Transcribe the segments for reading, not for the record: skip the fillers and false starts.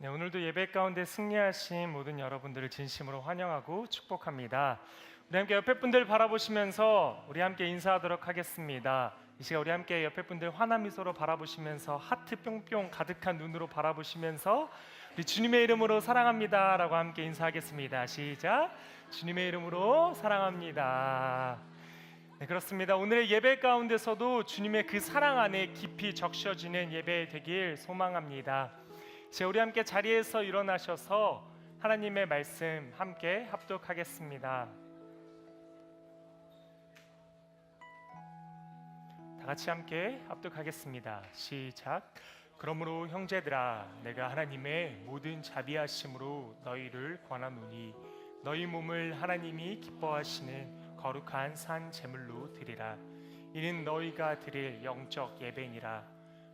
네, 오늘도 예배 가운데 승리하신 모든 여러분들을 진심으로 환영하고 축복합니다. 우리 함께 옆에 분들 바라보시면서 우리 함께 인사하도록 하겠습니다. 이 시간 우리 함께 옆에 분들 환한 미소로 바라보시면서 하트 뿅뿅 가득한 눈으로 바라보시면서 우리 주님의 이름으로 사랑합니다 라고 함께 인사하겠습니다. 시작! 주님의 이름으로 사랑합니다. 네, 그렇습니다. 오늘의 예배 가운데서도 주님의 그 사랑 안에 깊이 적셔지는 예배 되길 소망합니다. 이제 우리 함께 자리에서 일어나셔서 하나님의 말씀 함께 합독하겠습니다. 다 같이 함께 합독하겠습니다. 시작. 그러므로 형제들아, 내가 하나님의 모든 자비하심으로 너희를 권하노니 너희 몸을 하나님이 기뻐하시는 거룩한 산 제물로 드리라. 이는 너희가 드릴 영적 예배니라.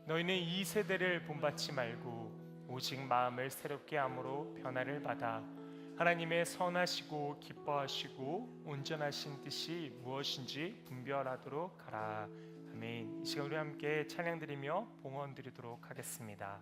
너희는 이 세대를 본받지 말고 오직 마음을 새롭게 함으로 변화를 받아 하나님의 선하시고 기뻐하시고 온전하신 뜻이 무엇인지 분별하도록 하라. 아멘. 이 시간 우리 함께 찬양 드리며 봉헌 드리도록 하겠습니다.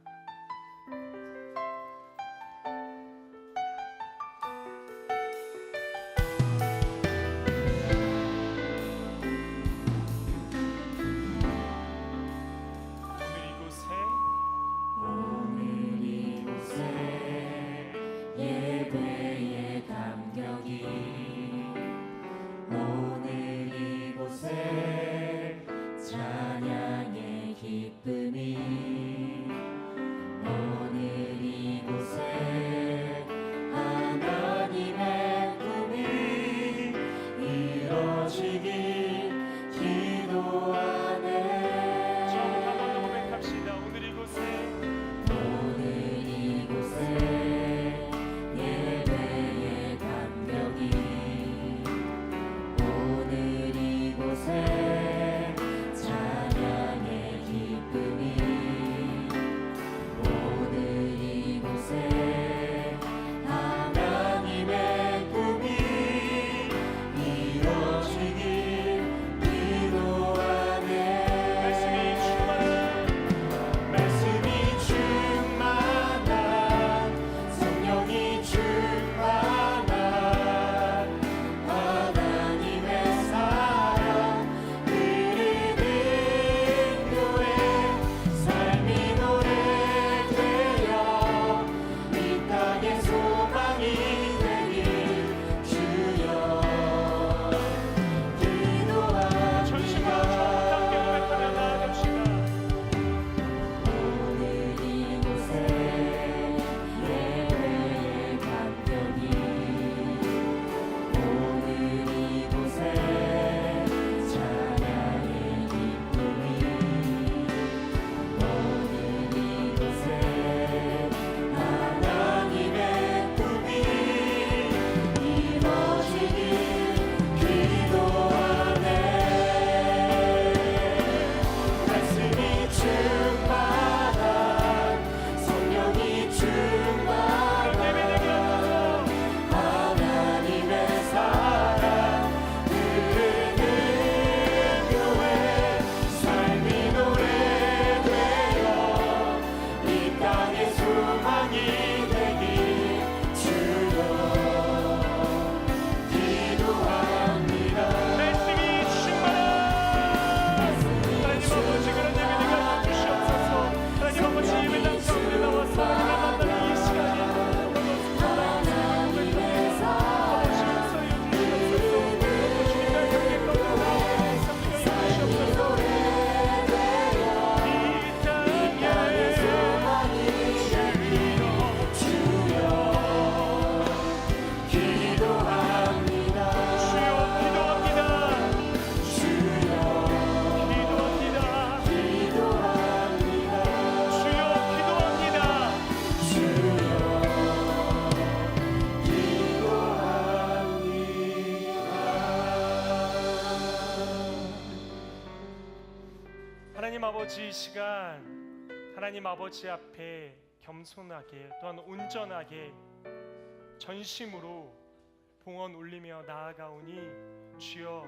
아버지, 이 시간 하나님 아버지 앞에 겸손하게 또한 온전하게 전심으로 봉헌 올리며 나아가오니 주여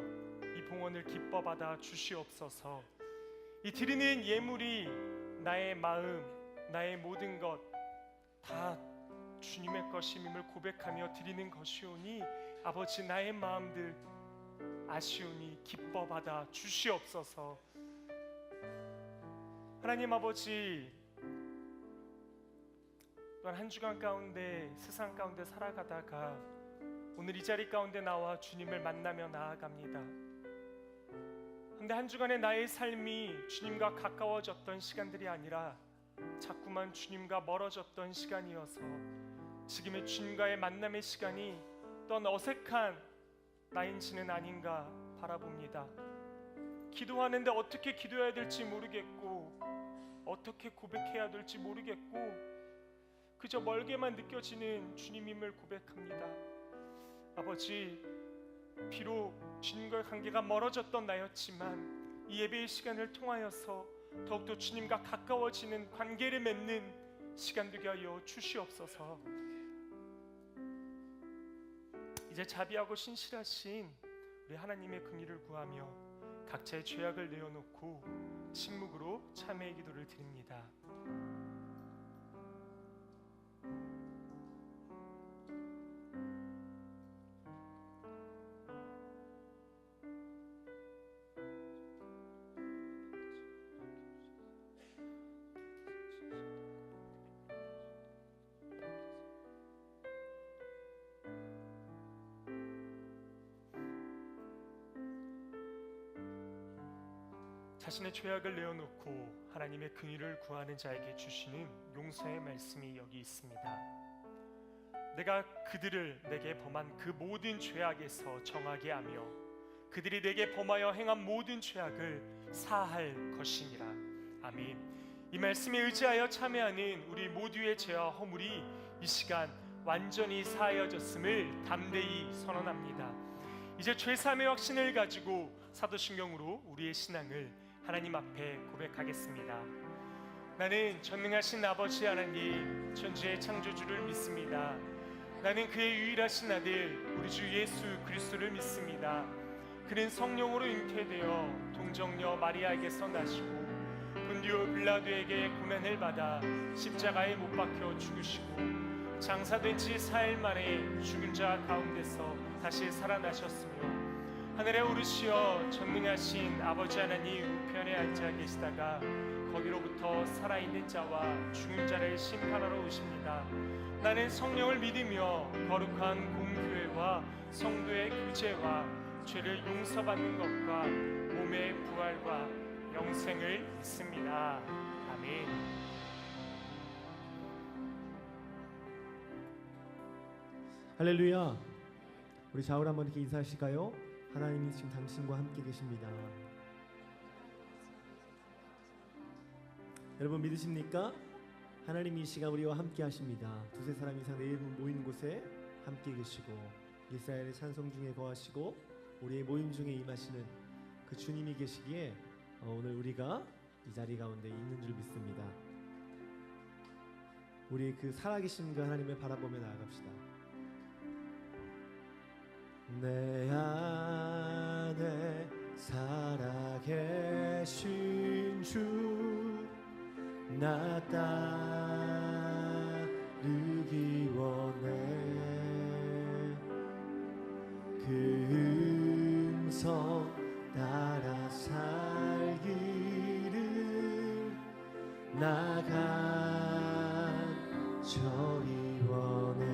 이 봉헌을 기뻐 받아 주시옵소서. 이 드리는 예물이 나의 마음, 나의 모든 것 다 주님의 것임을 고백하며 드리는 것이오니 아버지 나의 마음들 아시오니 기뻐 받아 주시옵소서. 하나님 아버지, 또한 한 주간 가운데 세상 가운데 살아가다가 오늘 이 자리 가운데 나와 주님을 만나며 나아갑니다. 그런데 한 주간의 나의 삶이 주님과 가까워졌던 시간들이 아니라 자꾸만 주님과 멀어졌던 시간이어서 지금의 주님과의 만남의 시간이 또한 어색한 나인지는 아닌가 바라봅니다. 기도하는데 어떻게 기도해야 될지 모르겠고 어떻게 고백해야 될지 모르겠고 그저 멀게만 느껴지는 주님임을 고백합니다. 아버지, 비록 주님과의 관계가 멀어졌던 나였지만 이 예배의 시간을 통하여서 더욱더 주님과 가까워지는 관계를 맺는 시간 되게 하여 주시옵소서. 이제 자비하고 신실하신 우리 하나님의 긍휼을 구하며 각자의 죄악을 내어놓고 침묵으로 참회의 기도를 드립니다. 자신의 죄악을 내어놓고 하나님의 긍휼을 구하는 자에게 주시는 용서의 말씀이 여기 있습니다. 내가 그들을 내게 범한 그 모든 죄악에서 정하게 하며 그들이 내게 범하여 행한 모든 죄악을 사할 것이니라. 아멘. 이 말씀에 의지하여 참회하는 우리 모두의 죄와 허물이 이 시간 완전히 사하여졌음을 담대히 선언합니다. 이제 죄사함의 확신을 가지고 사도신경으로 우리의 신앙을 하나님 앞에 고백하겠습니다. 나는 전능하신 아버지 하나님, 천지의 창조주를 믿습니다. 나는 그의 유일하신 아들 우리 주 예수 그리스도를 믿습니다. 그는 성령으로 잉태되어 동정녀 마리아에게서 나시고 본디오 빌라도에게 고난을 받아 십자가에 못 박혀 죽으시고 장사된 지 4일 만에 죽은 자 가운데서 다시 살아나셨으며 하늘에 오르시어 전능하신 아버지 하나님 우편에 앉아 계시다가 거기로부터 살아있는 자와 죽은 자를 심판하러 오십니다. 나는 성령을 믿으며 거룩한 공교회와 성도의 교제와 죄를 용서받는 것과 몸의 부활과 영생을 믿습니다. 아멘. 할렐루야. 우리 좌우로 한번 이렇게 인사하실까요? 하나님이 지금 당신과 함께 계십니다. 여러분 믿으십니까? 하나님이 이 시간 우리와 함께 하십니다. 두세 사람 이상 내일 모이는 곳에 함께 계시고 이스라엘의 찬송 중에 거하시고 우리의 모임 중에 임하시는 그 주님이 계시기에 오늘 우리가 이 자리 가운데 있는 줄 믿습니다. 우리 그 살아계신 그 하나님을 바라보며 나아갑시다. 내 안에 살아계신 주 나 따르기 원해 그 음성 따라 살기를 나 간절히 원해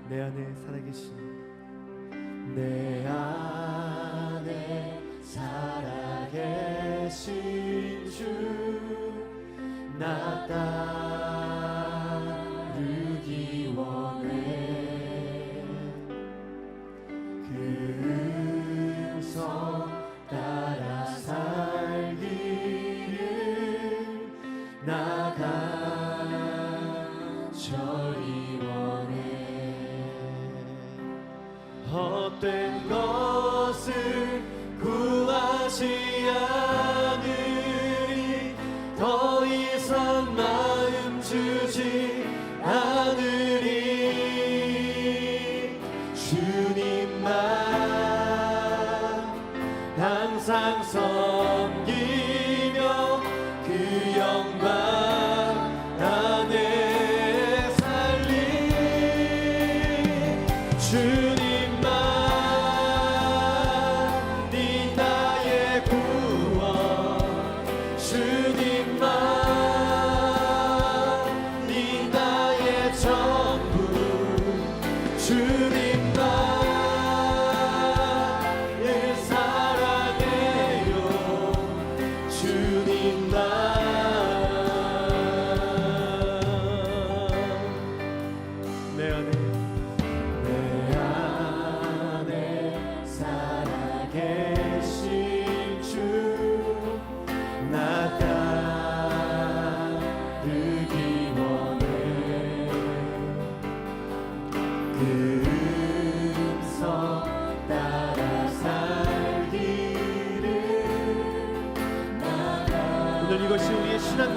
내 안에 살아계신 내 안에 살아계신 주 나 따르기 원해 그 음성 따라 살기를 나 간절히 원해 헛된 것을 구하지 않으리 더 이상 마음 주지 않으리 주님만 항상 섬기며 그 영광 안에 살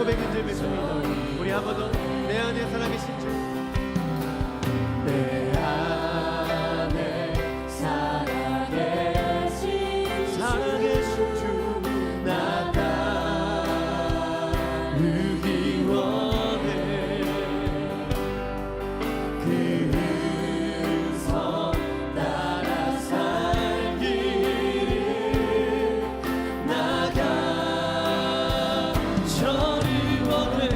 고백인 줄 믿습니다. 우리 한번더 내 안에 살아계신 주, 내 안에 살아계신 주 나타르기 원해. 그 성 따라 살기를 나가 저리 원해.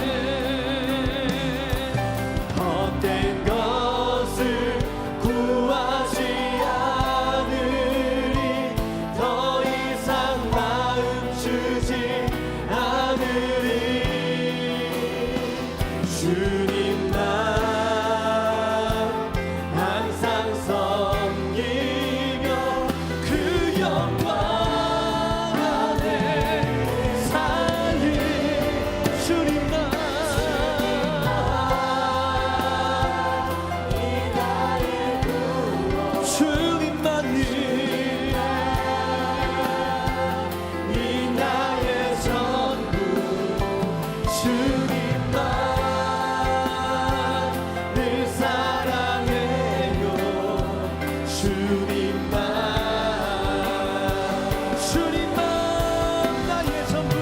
헛된 것을 구하지 않으리. 더 이상 마음 주지 않으리. 주님만 항상 섬기며 그 영광 안에 살리. 주님만 주님만이 이 나의 전부. 주님만 늘 사랑해요. 주님만 주님만 나의 전부.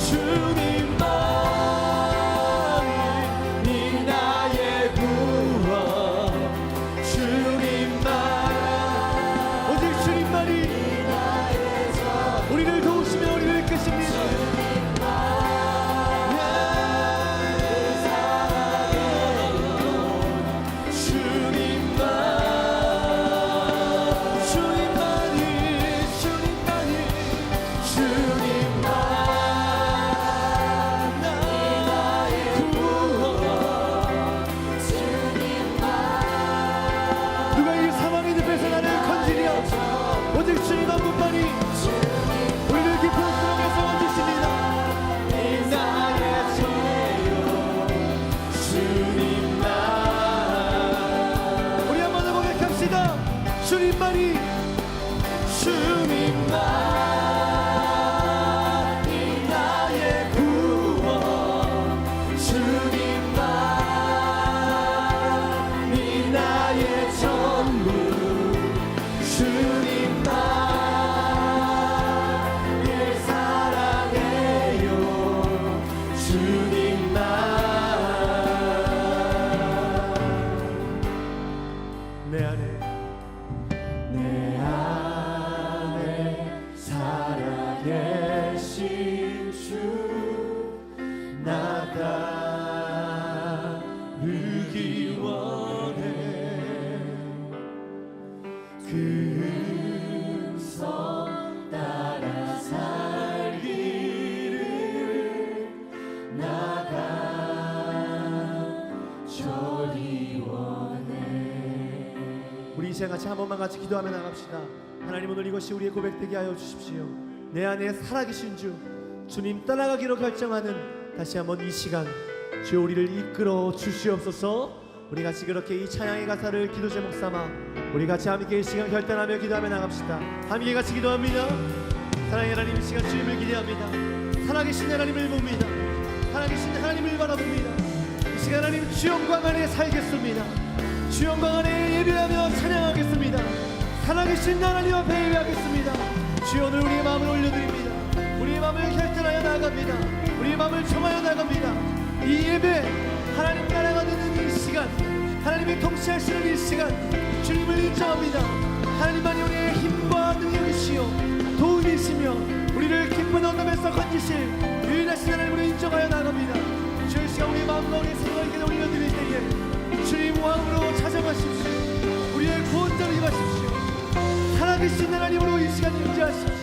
주님만이 이 나의 구원. 주님만 오직 주님만이 우리를 도우시며 우리를 이끄십니다. 누가 이 사망의 늪에서 나를 건지랴. 오직 주님 한 분만이 우리를 깊은 수렁에서 건지십니다. 이 나의 죄요 주님만. 우리 한번 더 고백합시다. 주님만이 주님만 이 나의 구원. 주님만 이 나의 전부. 주님만 늘 사랑해요. 주님만 내 안에 살아계신 주 나타르기 원해. 그 음성 따라 살기를 나가 저리 원해. 우리 이 시간 같이 한 번만 같이 기도하며 나갑시다. 하나님, 오늘 이것이 우리의 고백되게 하여 주십시오. 내 안에 살아계신 주, 주님 따라가기로 결정하는 다시 한번 이 시간 주여 우리를 이끌어 주시옵소서. 우리 같이 그렇게 이 찬양의 가사를 기도 제목 삼아 우리 같이 함께 이 시간 결단하며 기도하며 나갑시다. 함께 같이 기도합니다. 사랑의 하나님, 이 시간 주님을 기대합니다. 살아계신 하나님을 봅니다. 살아계신 하나님을 바라봅니다. 이 시간 하나님 주 영광 안에 살겠습니다. 주 영광 안에 예배하며 찬양하겠습니다. 살아계신 하나님 앞에 예배하겠습니다. 주여, 오늘 우리의 마음을 올려드립니다. 우리의 마음을 결단하여 나갑니다. 우리의 마음을 정하여 나갑니다. 이 예배, 하나님 나라가 되는 이 시간, 하나님이 통치하시는 이 시간, 주님을 인정합니다. 하나님만이 우리의 힘과 능력이시요 도움이시며 우리를 깊은 어둠에서 건지실 유일하신 하나님으로 인정하여 나갑니다. 주의 시간 우리의 마음과 우리의 생각을 이렇게 올려드릴 때에 주님 왕으로 찾아가십시오. 우리의 구원자로 임하십시오. 살아계신 하나님으로 이 시간 임재하십시오.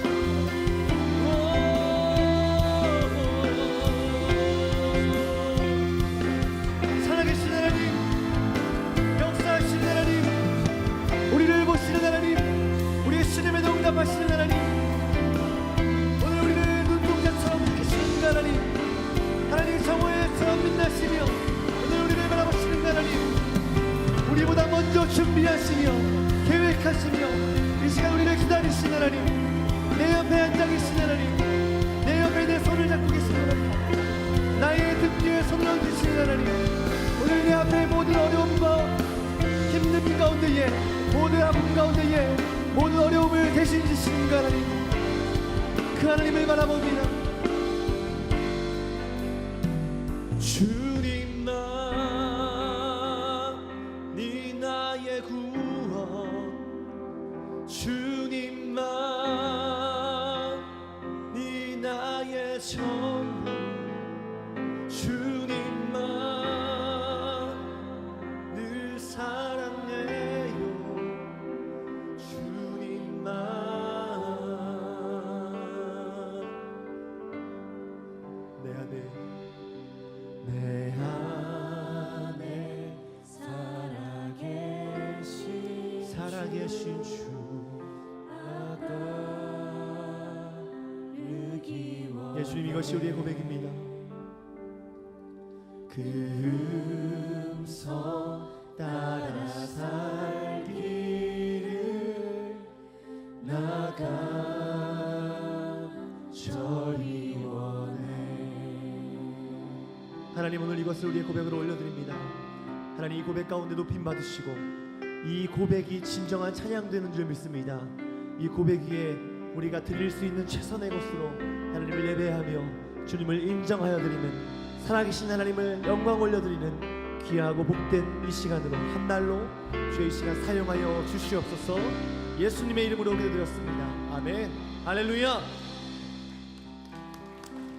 살아계신 하나님, 역사하신 하나님, 우리를 보시는 하나님, 우리의 신음에도 응답하시는 하나님, 오늘 우리를 눈동자처럼 비추시는 하나님, 하나님 정오에처럼 빛나시며 오늘 우리를 바라보시는 하나님, 우리보다 먼저 준비하시며 계획하시며 이 시간 우리를 기다리신 하나님, 내 옆에 앉아 계신 하나님, 내 옆에 내 손을 잡고 계신 하나님, 도와주시는 하나님, 오늘 내 앞에 모든 어려움과 힘든 가운데에, 모든 아픔 가운데에 모든 어려움을 대신 지시는 그 하나님, 그 하나님을 바라봅니다. 주님만이 나의 구원, 주님만이 나의 전부, 주님만 늘 사랑해요. 주님만 내 안에 살아계신 주, 예수님, 이것이 우리의 고백입니다. 그 음성 따라 살기를 나간절히 원해. 하나님, 오늘 이것을 우리의 고백으로 올려드립니다. 하나님, 이 고백 가운데 높임 받으시고 이 고백이 진정한 찬양되는 줄 믿습니다. 이 고백 위에 우리가 드릴 수 있는 최선의 것으로 하나님을 예배하며 주님을 인정하여 드리는, 살아계신 하나님을 영광 올려드리는 귀하고 복된 이 시간으로 한 날로 주의 시간 사용하여 주시옵소서. 예수님의 이름으로 기도드렸습니다. 아멘. 할렐루야.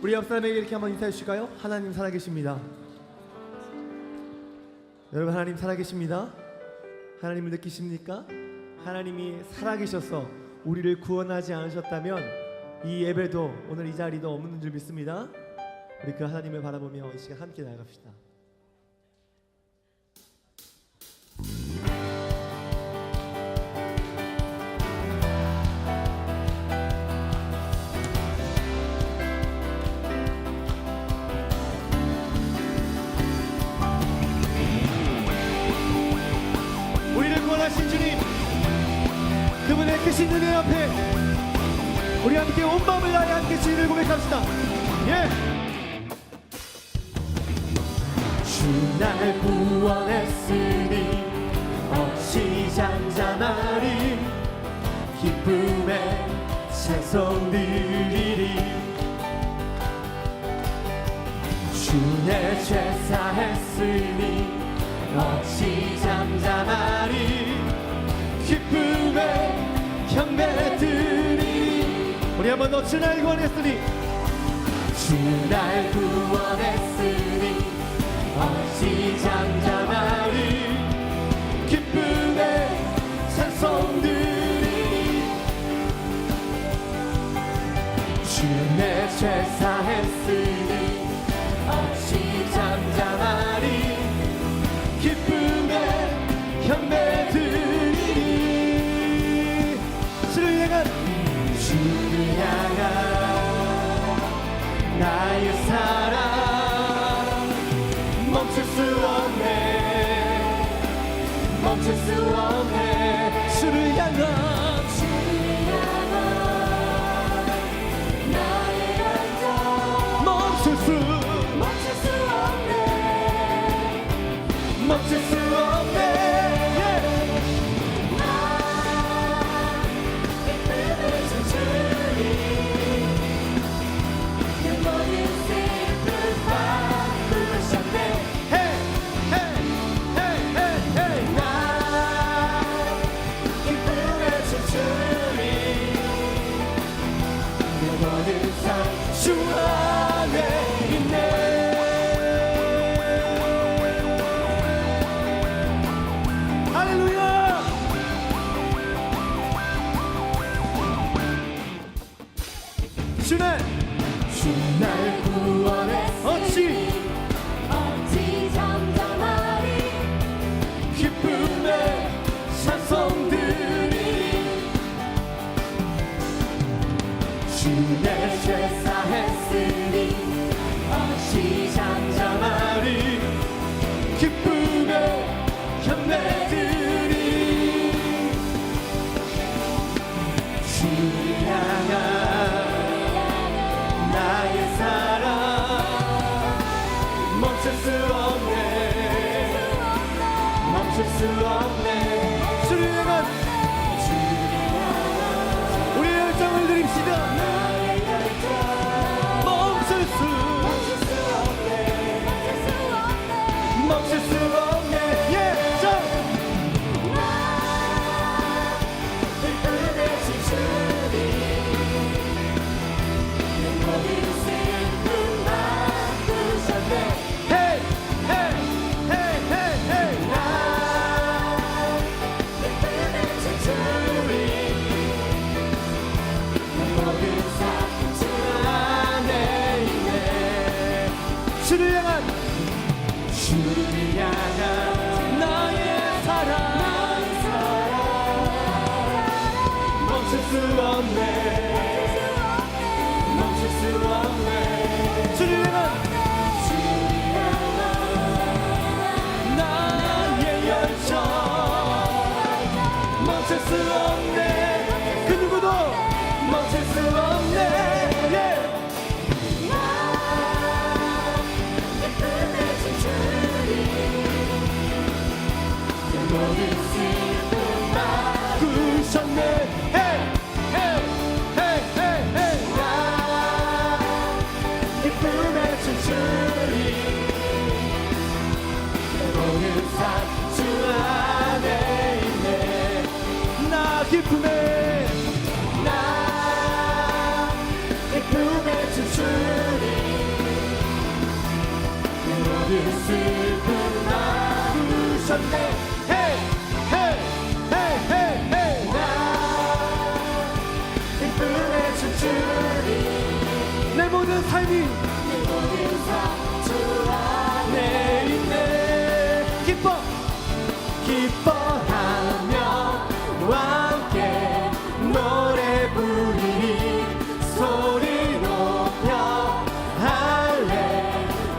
우리 옆 사람에게 이렇게 한번 인사해 주실까요? 하나님 살아계십니다. 여러분, 하나님 살아계십니다. 하나님을 느끼십니까? 하나님이 살아계셔서 우리를 구원하지 않으셨다면 이 예배도 오늘 이 자리도 없는 줄 믿습니다. 우리 그 하나님을 바라보며 이 시간 함께 나아갑시다. 우리를 구원하신 주님, 그분의 크신 은혜 앞에 우리 함께 온 마음을 다해 함께 주님을 고백합시다. 예. 주 날 구원했으니 어찌 잠잠하리, 기쁨에 찬송 드리리. 주 내 죄 사했으니 어찌 잠잠하리, 기쁨에 경배 드리리. 우리 한번 더. 주 날 구원했으니, 주 날 구원했으니 어찌 잠잠하리, 기쁨에 찬송 드리리. 주 내 죄 사했으니 어찌 잠잠하리, 기쁨에 경배 드리리. 주를 향한 나의 사랑 멈출 수 없네, 멈출 수 없네. 주를 향한 나의 열정 멈출 수 없네, 멈출 수 없네. 멈출 수 없네 멈출 수 없네 주를 향한 우리의 열정을 드립시다 멈출 수 없네 멈출 수 없네 예정 기쁨의 주주리 내 모든 슬픔 바꾸셨네 헤이 헤이 헤이 헤이 헤이 나 기쁨의 주주리 내 모든 삶 주 안에 있네 주를 향한 나의 사랑 멈출 수 없네 멈출 수 없네 주를 향한 나의 열정 멈출 수 없네 그 누구도 멈출 수 없네 예. 기쁨의 주주리 내 모든 슬픔 바꾸셨네 헤이 헤이 헤이 헤이 헤이 나 기쁨의 주주리 내 모든 삶주 안에 있네 나 기쁨의 주주리 내 모든 슬픔 바꾸셨네 헤이 헤이 헤이 헤이 헤이 나 기쁨의 주주리 내 모든 삶이 내 모든 삶 주 안에 내 있네 기뻐하며 함께 노래 부르리 소리 높여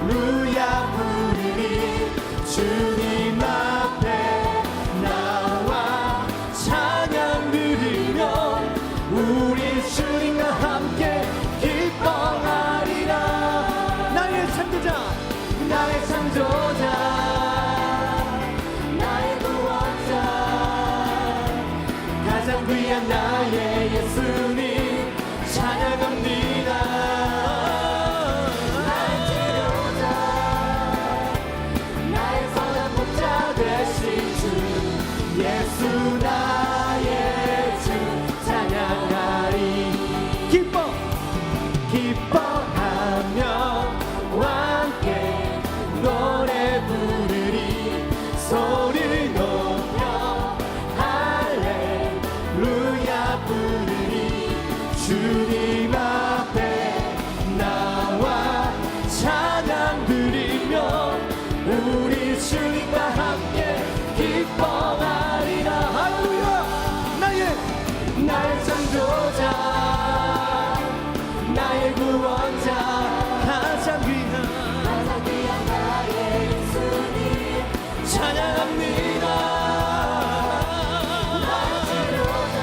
할렐루야 부르리 주님 앞에 나와 찬양 드리며 우리 주님과 함께 기뻐하리라 나의 창조자 나의 창조자 나의 구원자 가장 귀한 나의 예수님 찬양합니다 나의 치료자 나의 선한 목자 되신 주 예수 나의 주 찬양하리 기뻐하며 함께 노래 부르리 소리 높여 할렐루야 부르리 주님 앞에 나와 찬양 드리며 우리 주님과 함께 기뻐하리라 할렐루야 나의 창조자 나의 구원자 가장 귀한 나의 예수님 찬양합니다 나의 치료자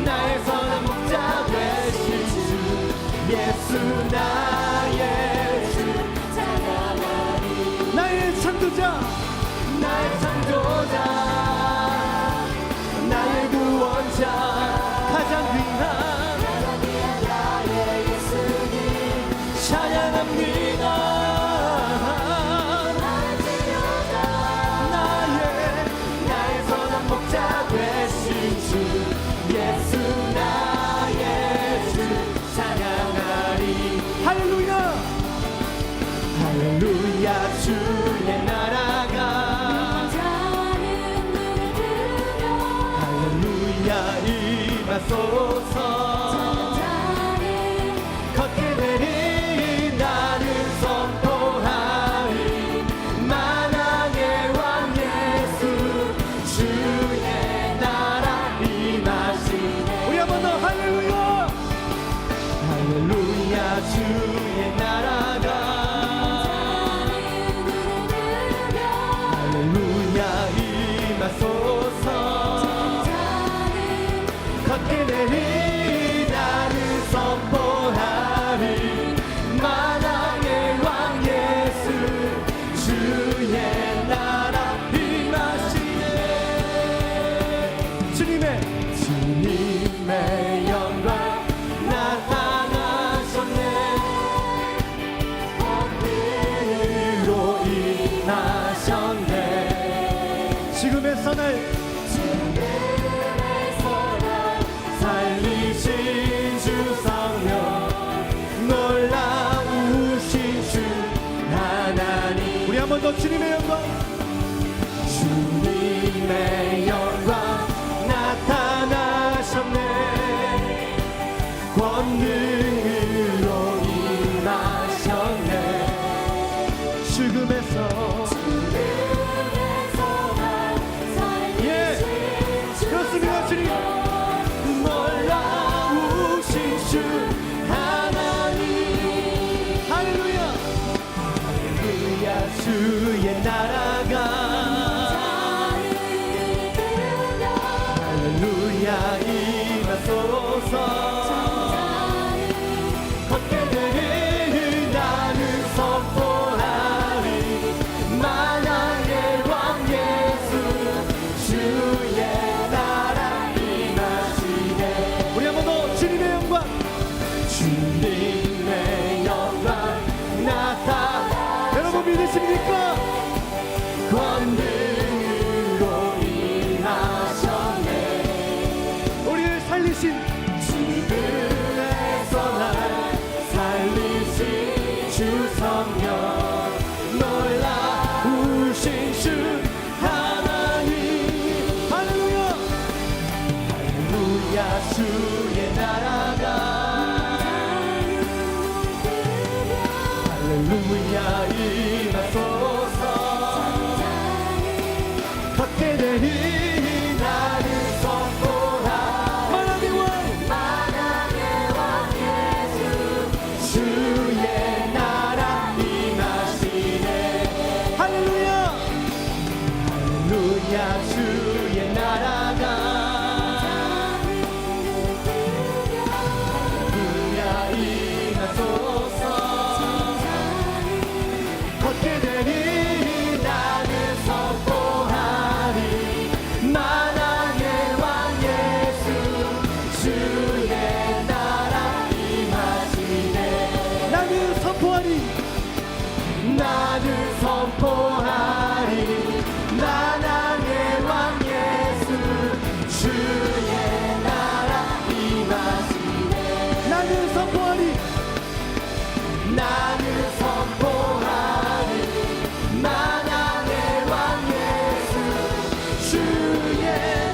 나의 선한 목자 되신 주 예수 나의 주 찬양하리 나의 창조자 나의 구원자 가장 귀한 나의 예수님 찬양합니다 나의 치료자 나의 선한 목자 되신 주 예수 나의 주 찬양하리 할렐루야 주의 나라가 자는 눈을 들으며 할렐루야 임하소서 자는 걷게 되리 나는 선포하리 만왕의 왕 예수 주의 나라 임하시네 우리 한 번 더 할렐루야 주의 나라가 할렐루야 임하소서 걷게 되리 임하셨네. 지금에서 날 살리신 주 성령, 놀라우신 주 하나님. 우리 한 번 더 주님의 영광, 주님의 영광 나타나셨네. 권능으로 임하셨네. 죽음에서 그렇습니다. 주님 놀라우신 주 하나님. 할렐루야 할렐루야. 주의 나라가 할렐루야 임하소서. 걷게 되는 나는 선포하리. 만왕의 왕 예수 주의 나라 임하시네. 우리 한 번 더 주님의 영광, 주님의 영광 나타. 여러분 믿으십니까? 권능으로 임하셨네. 우리를 살리신, 죽음에서 날 살리신 주 성령, 놀라우신 주 하나님. 할렐루야 할렐루야. 주의 나라가 할렐루야 임하소서. 걷게 되니 나를 선포하. 만왕의 왕 예수 주의 나라 임하시네. 할렐루야 할렐루야. 주의 나라가 할렐루야 임하소서. 걷게 되니 나는 선포하리. 만왕의 왕 예수 주의 나라 임하시네. 나는 선포하리. 나는 선포하리. 만왕의 왕 예수 주의 나라 임하시네. 나는 선포하리. 나는 선포하리. 만왕의 왕 예수 주의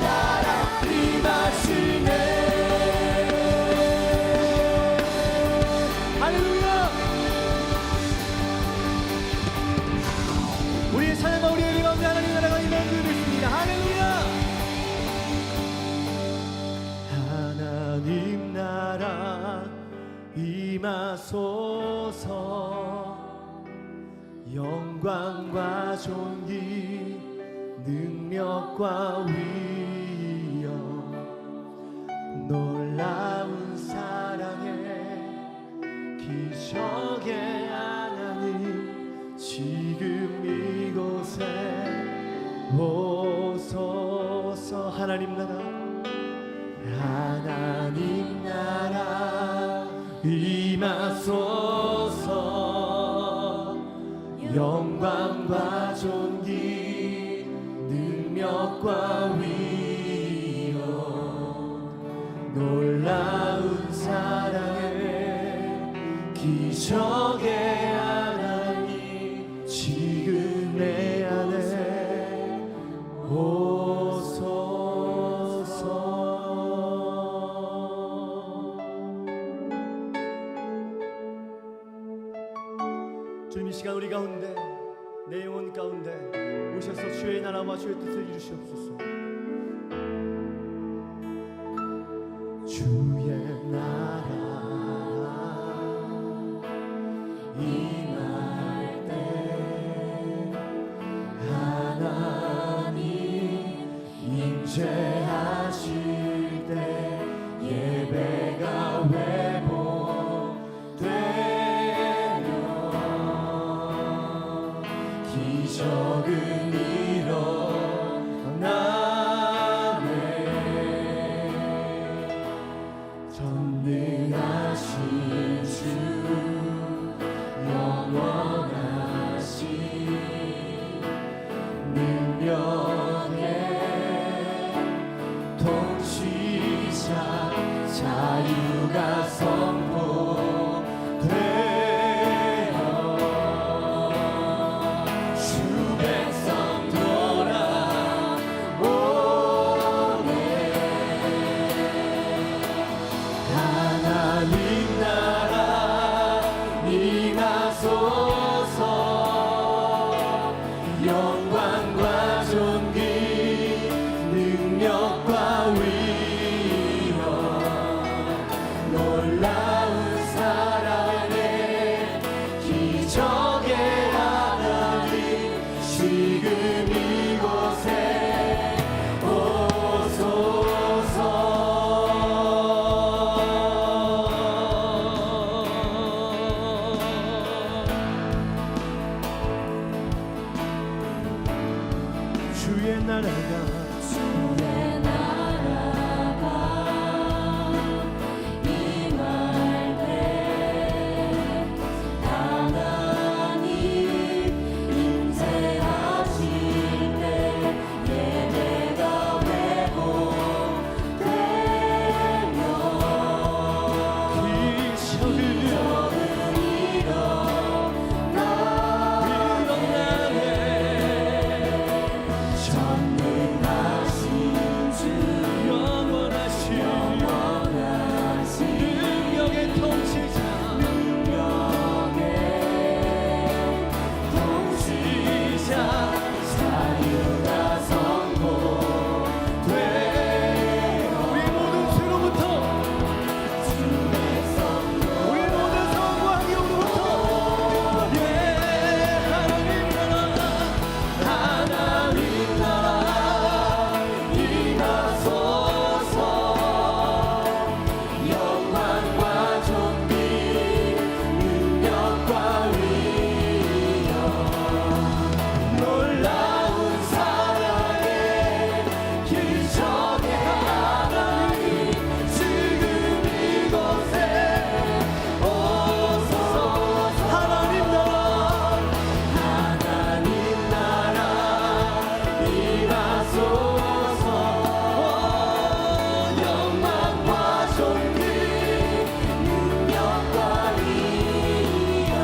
나라 임하시네. 할렐루야. 우리의 찬양과 우리의 예배 가운데 하나님 나라가 임하는 줄 믿습니다. 할렐루야. 하나님 나라 임하소서. 영광과 존귀 능력과 위엄 놀라운 사랑에 기적의 하나님 지금 이곳에 오소서. 하나님 나라 하나님 나라 임하소서. 영광과 존귀 능력과 위엄 놀라운 사랑에 기적의 하나님 지금 내 안에 오소서. 주님 이 시간 우리 가운데 내 영혼 가운데 오셔서 주의 나라와 주의 뜻을 이루시옵소서. 주의 나라 임할 때 하나님 임재하실 때 예배가 회복되며 기적은 일어나네. 전능하신 주 영원하신 주의 나라가 주의 나라가 임할 때 하나님 임재하실 때 예배가 회복되며 기적을 전능하신 주 영원하신 영원하신 능력의 통치자 능력의 통치자 자유가 선포되어 우리 모든 죄로부터 주의 선고 우리 모든 성과 영으로부터 예 하나님 나라 하나님 나라 임하소서 영광과 존귀 능력과 위엄 놀라운 사랑의 기적의 하나님 지금 이곳에 오소서 하나님 나라 하나님 나라 임하소서 영광과 존귀 능력과 위엄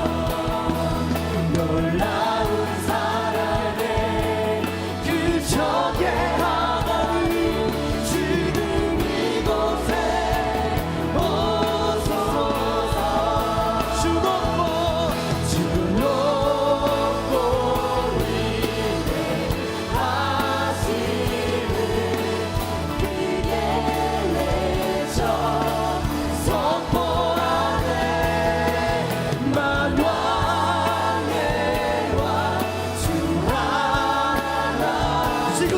놀라운 사랑의 기적의 하나님 지금 이곳에 오소서 주 높고 위대하시는 그의 내적 선포하네 만왕의 왕주 하나 지금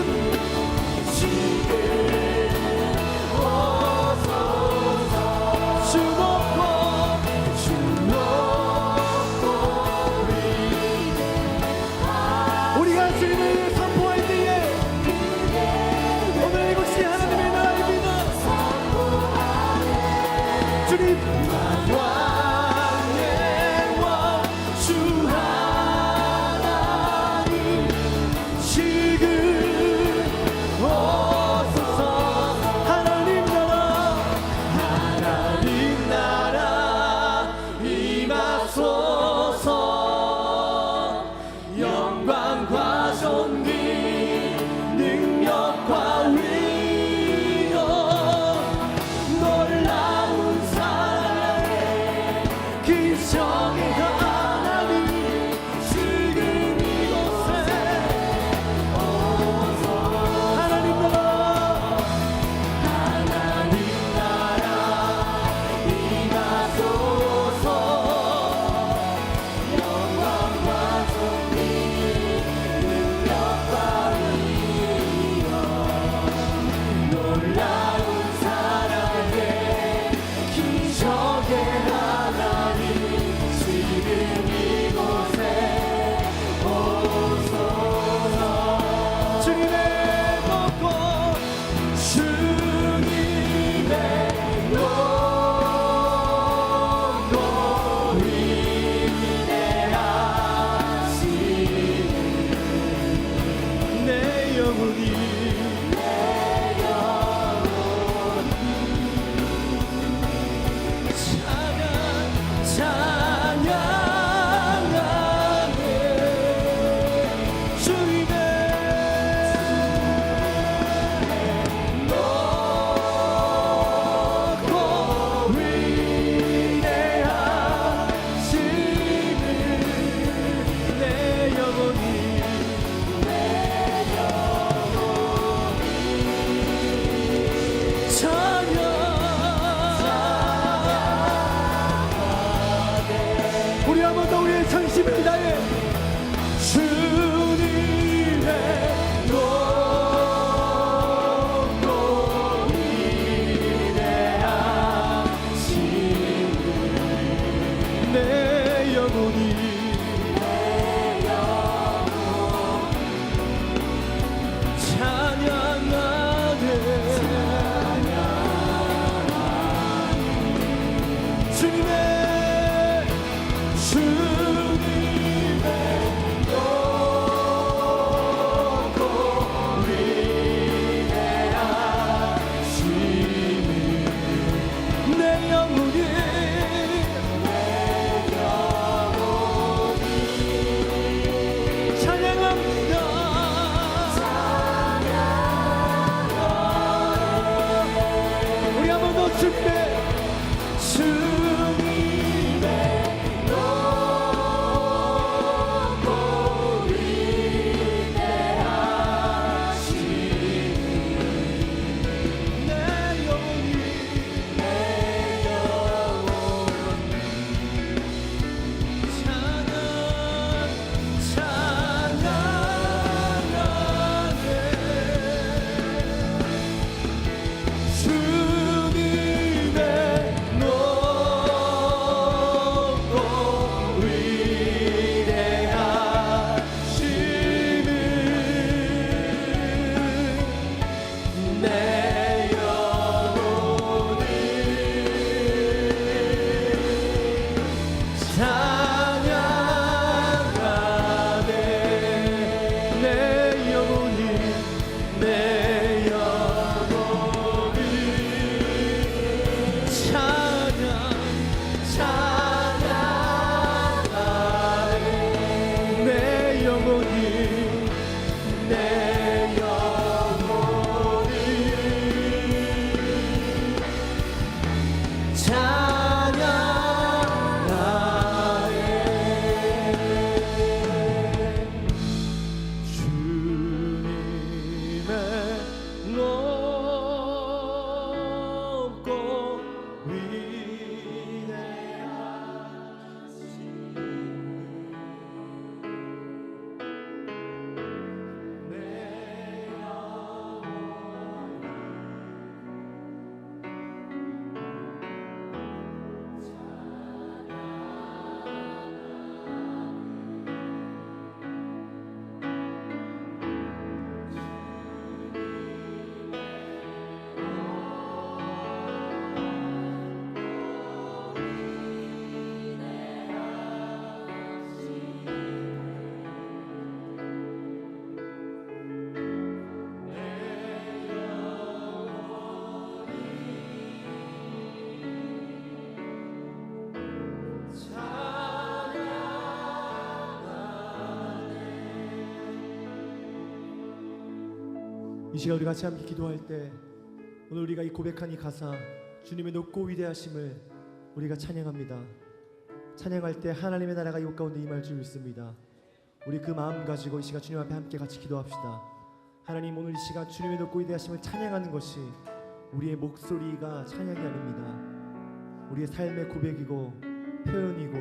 오소서 주 높고 우리가 주님을 선포할 때에 오늘 이곳이 하나님의 나라입니다. 주님 왕의 왕주 하나님 지금 오소서 하나님 나라 임하소서 영광과 존귀 능력과 위엄 놀라운 사랑의 기적의 하나님 지금 이곳에 오소서 하나님 나라 하나님 나라 임하소서 영광과 존귀 능력과 위엄 놀라운 사랑의 기적의 하나님 지금 이곳에 오소서 주님의 높고 주님의 높고 위대하신 내 영혼이 찬양하네 주님의 높고 위대하신 내 영혼이 우리 한 번 더 우리의 전심을 다해 주님의 높고 위대하신 내 영혼이 영혼이 내 영혼이 찬양하네. 주님의 높고 이 시간 우리 같이 함께 기도할 때 오늘 우리가 이 고백한 이 가사 주님의 높고 위대하심을 우리가 찬양합니다. 찬양할 때 하나님의 나라가 이곳 가운데 임할 줄 믿습니다. 우리 그 마음 가지고 이 시간 주님 앞에 함께 같이 기도합시다. 하나님, 오늘 이 시간 주님의 높고 위대하심을 찬양하는 것이 우리의 목소리가 찬양이 아닙니다. 우리의 삶의 고백이고 표현이고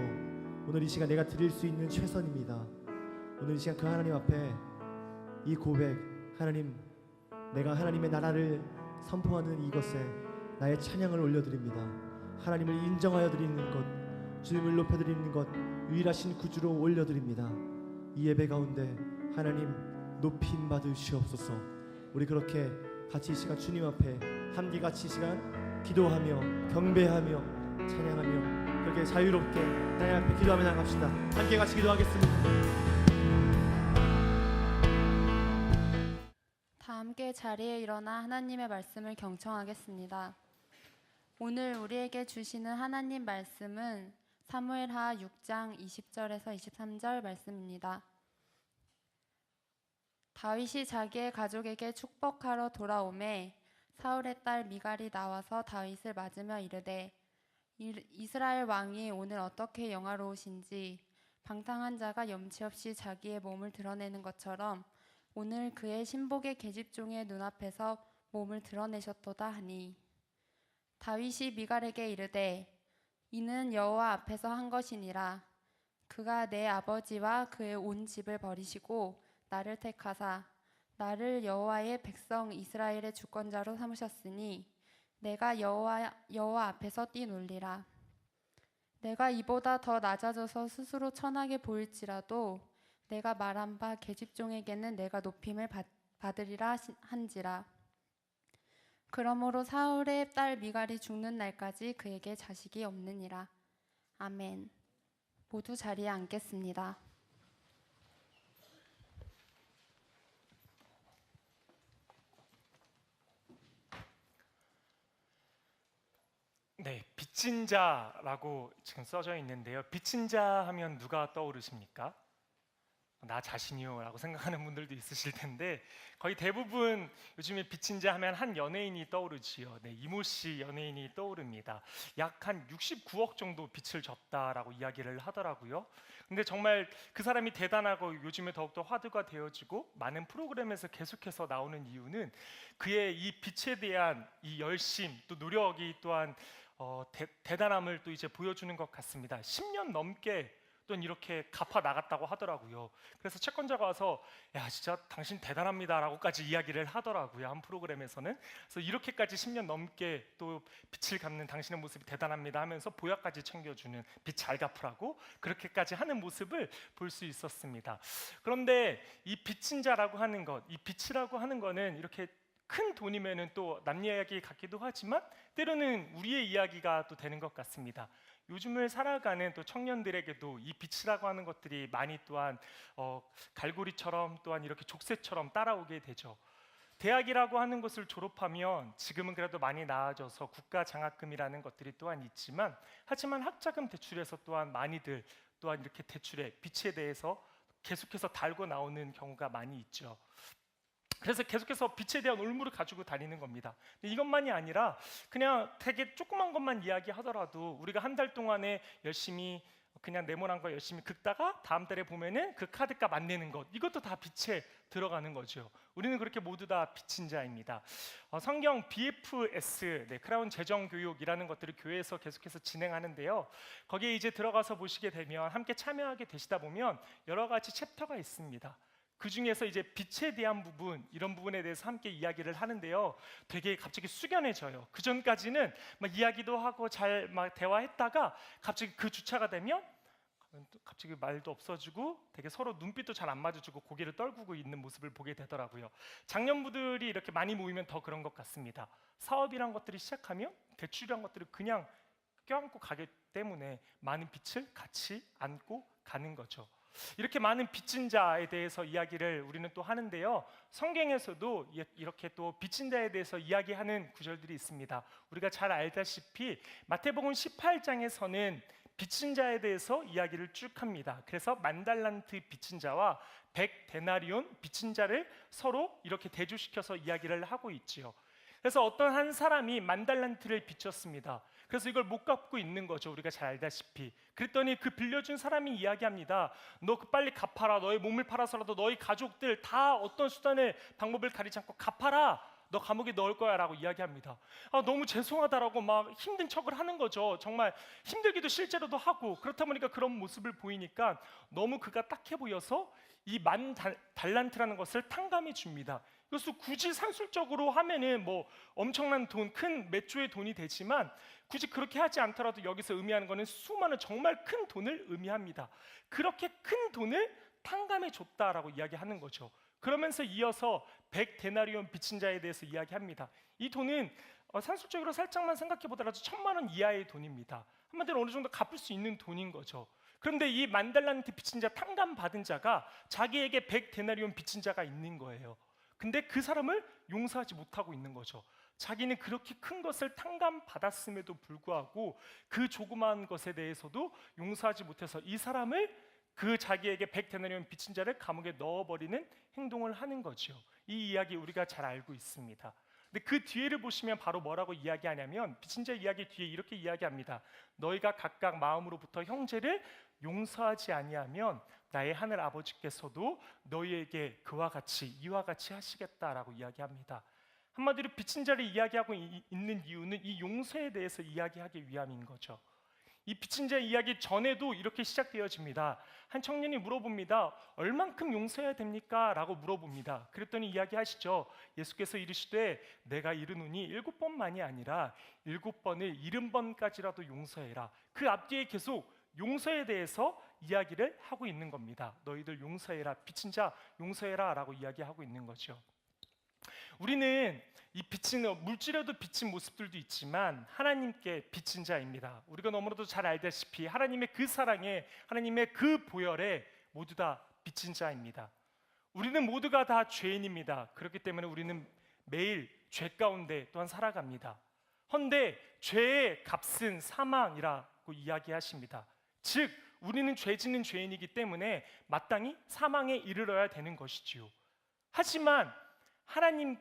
오늘 이 시간 내가 드릴 수 있는 최선입니다. 오늘 이 시간 그 하나님 앞에 이 고백, 하나님, 내가 하나님의 나라를 선포하는 이것에 나의 찬양을 올려드립니다. 하나님을 인정하여 드리는 것, 주님을 높여드리는 것, 유일하신 구주로 올려드립니다. 이 예배 가운데 하나님 높임 받으시옵소서. 우리 그렇게 같이 이 시간 주님 앞에 함께 같이 이 시간 기도하며 경배하며 찬양하며 그렇게 자유롭게 하나님 앞에 기도하며 나갑시다. 함께 같이 기도하겠습니다. 다 함께 자리에 일어나 하나님의 말씀을 경청하겠습니다. 오늘 우리에게 주시는 하나님 말씀은 사무엘하 6장 20절에서 23절 말씀입니다. 다윗이 자기의 가족에게 축복하러 돌아오매 사울의 딸 미갈이 나와서 다윗을 맞으며 이르되 이스라엘 왕이 오늘 어떻게 영화로우신지 방탕한 자가 염치 없이 자기의 몸을 드러내는 것처럼 오늘 그의 신복의 계집종의 눈앞에서 몸을 드러내셨도다 하니 다윗이 미갈에게 이르되 이는 여호와 앞에서 한 것이니라. 그가 내 아버지와 그의 온 집을 버리시고 나를 택하사 나를 여호와의 백성 이스라엘의 주권자로 삼으셨으니 내가 여호와 앞에서 뛰놀리라. 내가 이보다 더 낮아져서 스스로 천하게 보일지라도 내가 말한 바 계집종에게는 내가 높임을 받으리라 한지라. 그러므로 사울의 딸 미갈이 죽는 날까지 그에게 자식이 없느니라. 아멘. 모두 자리에 앉겠습니다. 네, 빚진 자라고 지금 써져 있는데요. 빚진 자 하면 누가 떠오르십니까? 나 자신이요 라고 생각하는 분들도 있으실 텐데 거의 대부분 요즘에 빚진 자 하면 한 연예인이 떠오르지요. 네, 이모 씨 연예인이 떠오릅니다. 약 한 69억 정도 빚을 졌다라고 이야기를 하더라고요. 근데 정말 그 사람이 대단하고 요즘에 더욱더 화두가 되어지고 많은 프로그램에서 계속해서 나오는 이유는 그의 이 빚에 대한 이 열심 또 노력이 또한 대단함을 또 이제 보여주는 것 같습니다. 10년 넘게 또 이렇게 갚아 나갔다고 하더라고요. 그래서 채권자가 와서 야 진짜 당신 대단합니다라고까지 이야기를 하더라고요. 한 프로그램에서는. 그래서 이렇게까지 10년 넘게 또 빚을 갚는 당신의 모습이 대단합니다 하면서 보약까지 챙겨주는 빚 잘 갚으라고 그렇게까지 하는 모습을 볼 수 있었습니다. 그런데 이 빚진 자라고 하는 것, 이 빚이라고 하는 거는 이렇게 큰 돈이면은 또 남 이야기 같기도 하지만 때로는 우리의 이야기가 또 되는 것 같습니다. 요즘을 살아가는 또 청년들에게도 이 빚이라고 하는 것들이 많이 또한 갈고리처럼 또한 이렇게 족쇄처럼 따라오게 되죠. 대학이라고 하는 것을 졸업하면 지금은 그래도 많이 나아져서 국가 장학금이라는 것들이 또한 있지만 하지만 학자금 대출에서 또한 많이들 또한 이렇게 대출의 빚에 대해서 계속해서 달고 나오는 경우가 많이 있죠. 그래서 계속해서 빛에 대한 올무를 가지고 다니는 겁니다. 근데 이것만이 아니라 그냥 되게 조그만 것만 이야기하더라도 우리가 한 달 동안에 열심히 그냥 네모난 거 열심히 긁다가 다음 달에 보면은 그 카드값 안 내는 것, 이것도 다 빛에 들어가는 거죠. 우리는 그렇게 모두 다 빚진 자입니다. 성경 BFS, 크라운 재정교육이라는 것들을 교회에서 계속해서 진행하는데요. 거기에 이제 들어가서 보시게 되면 함께 참여하게 되시다 보면 여러 가지 챕터가 있습니다. 그 중에서 이제 빛에 대한 부분, 이런 부분에 대해서 함께 이야기를 하는데요. 되게 갑자기 숙연해져요. 그 전까지는 막 이야기도 하고 잘 막 대화했다가 갑자기 그 주차가 되면 갑자기 말도 없어지고 되게 서로 눈빛도 잘 안 마주치고 고개를 떨구고 있는 모습을 보게 되더라고요. 장년부들이 이렇게 많이 모이면 더 그런 것 같습니다. 사업이란 것들이 시작하면 대출이란 것들을 그냥 껴안고 가기 때문에 많은 빚을 같이 안고 가는 거죠. 이렇게 많은 빚진 자에 대해서 이야기를 우리는 또 하는데요. 성경에서도 이렇게 또 빚진 자에 대해서 이야기하는 구절들이 있습니다. 우리가 잘 알다시피 마태복음 18장에서는 빚진 자에 대해서 이야기를 쭉 합니다. 그래서 만달란트 빚진 자와 100데나리온 빚진 자를 서로 이렇게 대조시켜서 이야기를 하고 있지요. 그래서 어떤 한 사람이 만달란트를 빚졌습니다. 그래서 이걸 못 갚고 있는 거죠. 우리가 잘 알다시피. 그랬더니 그 빌려준 사람이 이야기합니다. 너 빨리 갚아라. 너의 몸을 팔아서라도 너희 가족들 다 어떤 수단을 방법을 가리지 않고 갚아라. 너 감옥에 넣을 거야 라고 이야기합니다. 너무 죄송하다라고 막 힘든 척을 하는 거죠. 정말 힘들기도 실제로도 하고, 그렇다 보니까 그런 모습을 보이니까 너무 그가 딱해 보여서 이 달란트라는 것을 탕감해 줍니다. 그래서 굳이 산술적으로 하면은 뭐 엄청난 돈, 큰 몇 조의 돈이 되지만 굳이 그렇게 하지 않더라도 여기서 의미하는 것은 수많은 정말 큰 돈을 의미합니다. 그렇게 큰 돈을 탕감해 줬다라고 이야기하는 거죠. 그러면서 이어서 100데나리온 빚진 자에 대해서 이야기합니다. 이 돈은 산술적으로 살짝만 생각해 보더라도 1,000만 원 이하의 돈입니다. 한마디로 어느 정도 갚을 수 있는 돈인 거죠. 그런데 이 만달란트 빚진 자, 탕감 받은 자가 자기에게 100데나리온 빚진 자가 있는 거예요. 근데 그 사람을 용서하지 못하고 있는 거죠. 자기는 그렇게 큰 것을 탕감 받았음에도 불구하고 그 조그마한 것에 대해서도 용서하지 못해서 이 사람을, 그 자기에게 100데나리온 빚진 자를 감옥에 넣어버리는 행동을 하는 거죠. 이 이야기 우리가 잘 알고 있습니다. 근데 그 뒤에를 보시면 바로 뭐라고 이야기하냐면, 빚진 자 이야기 뒤에 이렇게 이야기합니다. 너희가 각각 마음으로부터 형제를 용서하지 아니하면 나의 하늘 아버지께서도 너희에게 그와 같이, 이와 같이 하시겠다라고 이야기합니다. 한마디로 빚진 자를 이야기하고 있는 이유는 이 용서에 대해서 이야기하기 위함인 거죠. 이 빚진 자 이야기 전에도 이렇게 시작되어집니다. 한 청년이 물어봅니다. 얼만큼 용서해야 됩니까? 라고 물어봅니다. 그랬더니 이야기하시죠. 예수께서 이르시되 내가 이르노니 7번만이 아니라 7번을 70번까지라도 용서해라. 그 앞뒤에 계속 용서에 대해서 이야기를 하고 있는 겁니다. 너희들 용서해라, 빚진 자 용서해라 라고 이야기하고 있는 거죠. 우리는 이 물질에도 빚진 모습들도 있지만 하나님께 빚진 자입니다. 우리가 너무나도 잘 알다시피 하나님의 그 사랑에, 하나님의 그 보혈에 모두 다 빚진 자입니다. 우리는 모두가 다 죄인입니다. 그렇기 때문에 우리는 매일 죄 가운데 또한 살아갑니다. 헌데 죄의 값은 사망이라고 이야기하십니다. 즉 우리는 죄 짓는 죄인이기 때문에 마땅히 사망에 이르러야 되는 것이지요. 하지만 하나님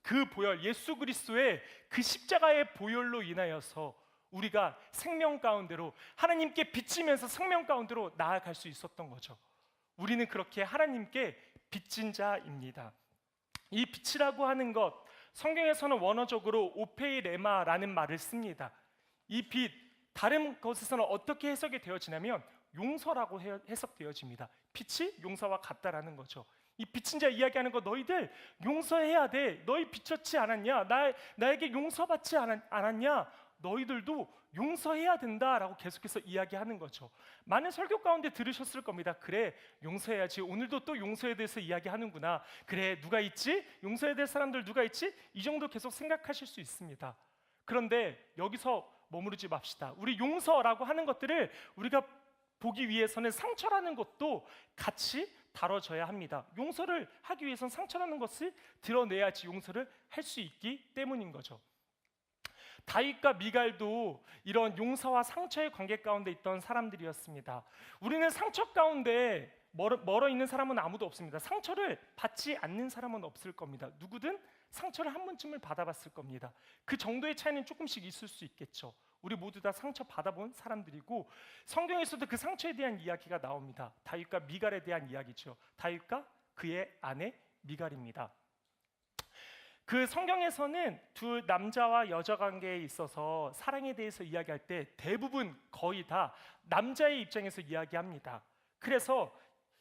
그 보혈, 예수 그리스도의 그 십자가의 보혈로 인하여서 우리가 생명 가운데로, 하나님께 빚지면서 생명 가운데로 나아갈 수 있었던 거죠. 우리는 그렇게 하나님께 빚진 자입니다. 이 빚이라고 하는 것, 성경에서는 원어적으로 오페이레마라는 말을 씁니다. 이 빚, 다른 것에서는 어떻게 해석이 되어지냐면 용서라고 해석되어집니다. 빚이 용서와 같다라는 거죠. 이 빚진 자 이야기하는 거, 너희들 용서해야 돼. 너희 빚졌지 않았냐? 나에게 용서받지 않았냐? 너희들도 용서해야 된다라고 계속해서 이야기하는 거죠. 많은 설교 가운데 들으셨을 겁니다. 그래, 용서해야지. 오늘도 또 용서에 대해서 이야기하는구나. 그래, 누가 있지? 용서해야 될 사람들 누가 있지? 이 정도 계속 생각하실 수 있습니다. 그런데 여기서 머무르지 맙시다. 우리 용서라고 하는 것들을 우리가 보기 위해서는 상처라는 것도 같이 다뤄져야 합니다. 용서를 하기 위해서는 상처라는 것을 드러내야지 용서를 할 수 있기 때문인 거죠. 다윗과 미갈도 이런 용서와 상처의 관계 가운데 있던 사람들이었습니다. 우리는 상처 가운데 멀어 있는 사람은 아무도 없습니다. 상처를 받지 않는 사람은 없을 겁니다. 누구든 상처를 한 번쯤을 받아봤을 겁니다. 그 정도의 차이는 조금씩 있을 수 있겠죠. 우리 모두 다 상처 받아본 사람들이고, 성경에서도 그 상처에 대한 이야기가 나옵니다. 다윗과 미갈에 대한 이야기죠. 다윗과 그의 아내 미갈입니다. 그 성경에서는 두 남자와 여자 관계에 있어서 사랑에 대해서 이야기할 때 대부분 거의 다 남자의 입장에서 이야기합니다. 그래서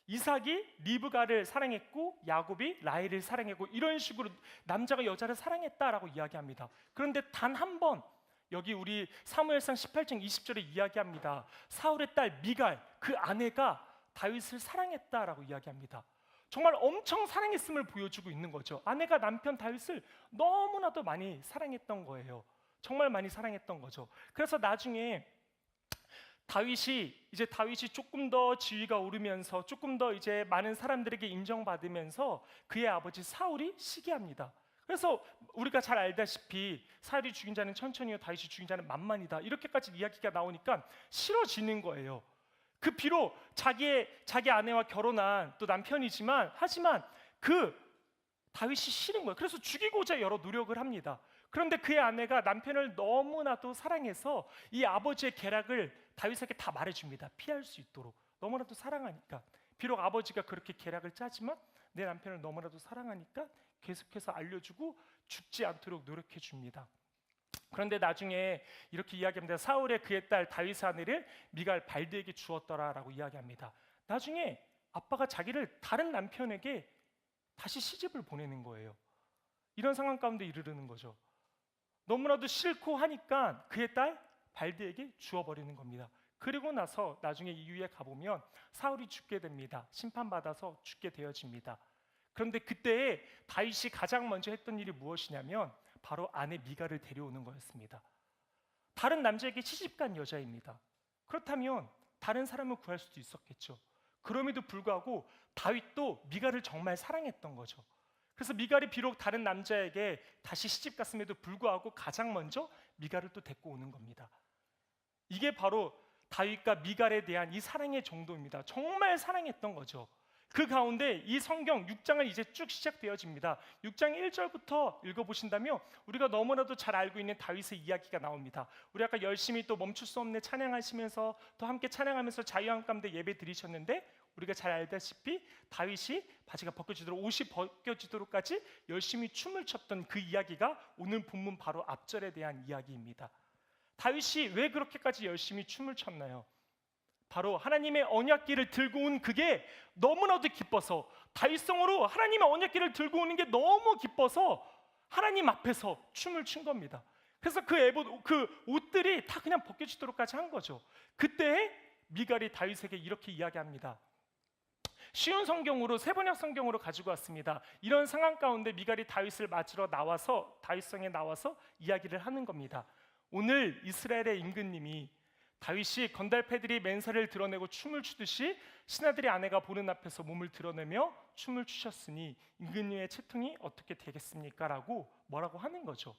이삭이 리브가를 사랑했고 야곱이 라헬을 사랑했고, 이런 식으로 남자가 여자를 사랑했다라고 이야기합니다. 그런데 단 한 번 여기 우리 사무엘상 18장 20절에 이야기합니다. 사울의 딸 미갈, 그 아내가 다윗을 사랑했다라고 이야기합니다. 정말 엄청 사랑했음을 보여주고 있는 거죠. 아내가 남편 다윗을 너무나도 많이 사랑했던 거예요. 정말 많이 사랑했던 거죠. 그래서 나중에 다윗이 조금 더 지위가 오르면서 조금 더 이제 많은 사람들에게 인정받으면서 그의 아버지 사울이 시기합니다. 그래서 우리가 잘 알다시피 사울이 죽인 자는 천천히요, 다윗이 죽인 자는 만만이다, 이렇게까지 이야기가 나오니까 싫어지는 거예요. 그 비록 자기 아내와 결혼한 또 남편이지만, 하지만 그 다윗이 싫은 거예요. 그래서 죽이고자 여러 노력을 합니다. 그런데 그의 아내가 남편을 너무나도 사랑해서 이 아버지의 계략을 다윗에게 다 말해줍니다. 피할 수 있도록. 너무나도 사랑하니까. 비록 아버지가 그렇게 계략을 짜지만 내 남편을 너무나도 사랑하니까 계속해서 알려주고 죽지 않도록 노력해 줍니다. 그런데 나중에 이렇게 이야기합니다. 사울의 그의 딸 다윗의 아내를 미갈 발드에게 주었더라라고 이야기합니다. 나중에 아빠가 자기를 다른 남편에게 다시 시집을 보내는 거예요. 이런 상황 가운데 이르르는 거죠. 너무나도 싫고 하니까 그의 딸 발드에게 주어버리는 겁니다. 그리고 나서 나중에 이후에 가보면 사울이 죽게 됩니다. 심판받아서 죽게 되어집니다. 그런데 그때 다윗이 가장 먼저 했던 일이 무엇이냐면 바로 아내 미갈을 데려오는 거였습니다. 다른 남자에게 시집간 여자입니다. 그렇다면 다른 사람을 구할 수도 있었겠죠. 그럼에도 불구하고 다윗도 미갈을 정말 사랑했던 거죠. 그래서 미갈이 비록 다른 남자에게 다시 시집 갔음에도 불구하고 가장 먼저 미갈을 또 데리고 오는 겁니다. 이게 바로 다윗과 미갈에 대한 이 사랑의 정도입니다. 정말 사랑했던 거죠. 그 가운데 이 성경 6장은 이제 쭉 시작되어집니다. 6장 1절부터 읽어보신다면 우리가 너무나도 잘 알고 있는 다윗의 이야기가 나옵니다. 우리 아까 열심히 또 멈출 수 없는 찬양하시면서 또 함께 찬양하면서 자유함 가운데 예배 드리셨는데, 우리가 잘 알다시피 다윗이 바지가 벗겨지도록, 옷이 벗겨지도록까지 열심히 춤을 췄던 그 이야기가 오늘 본문 바로 앞절에 대한 이야기입니다. 다윗이 왜 그렇게까지 열심히 춤을 췄나요? 바로 하나님의 언약궤를 들고 온 그게 너무나도 기뻐서, 다윗성으로 하나님의 언약궤를 들고 오는 게 너무 기뻐서 하나님 앞에서 춤을 춘 겁니다. 그래서 그 옷들이 다 그냥 벗겨지도록까지 한 거죠. 그때 미갈이 다윗에게 이렇게 이야기합니다. 쉬운 성경으로, 세번역 성경으로 가지고 왔습니다. 이런 상황 가운데 미갈이 다윗을 맞으러 나와서, 다윗성에 나와서 이야기를 하는 겁니다. 오늘 이스라엘의 임금님이 다윗이 건달패들이 맨살을 드러내고 춤을 추듯이 신하들의 아내가 보는 앞에서 몸을 드러내며 춤을 추셨으니 임금님의 채통이 어떻게 되겠습니까? 라고 뭐라고 하는 거죠.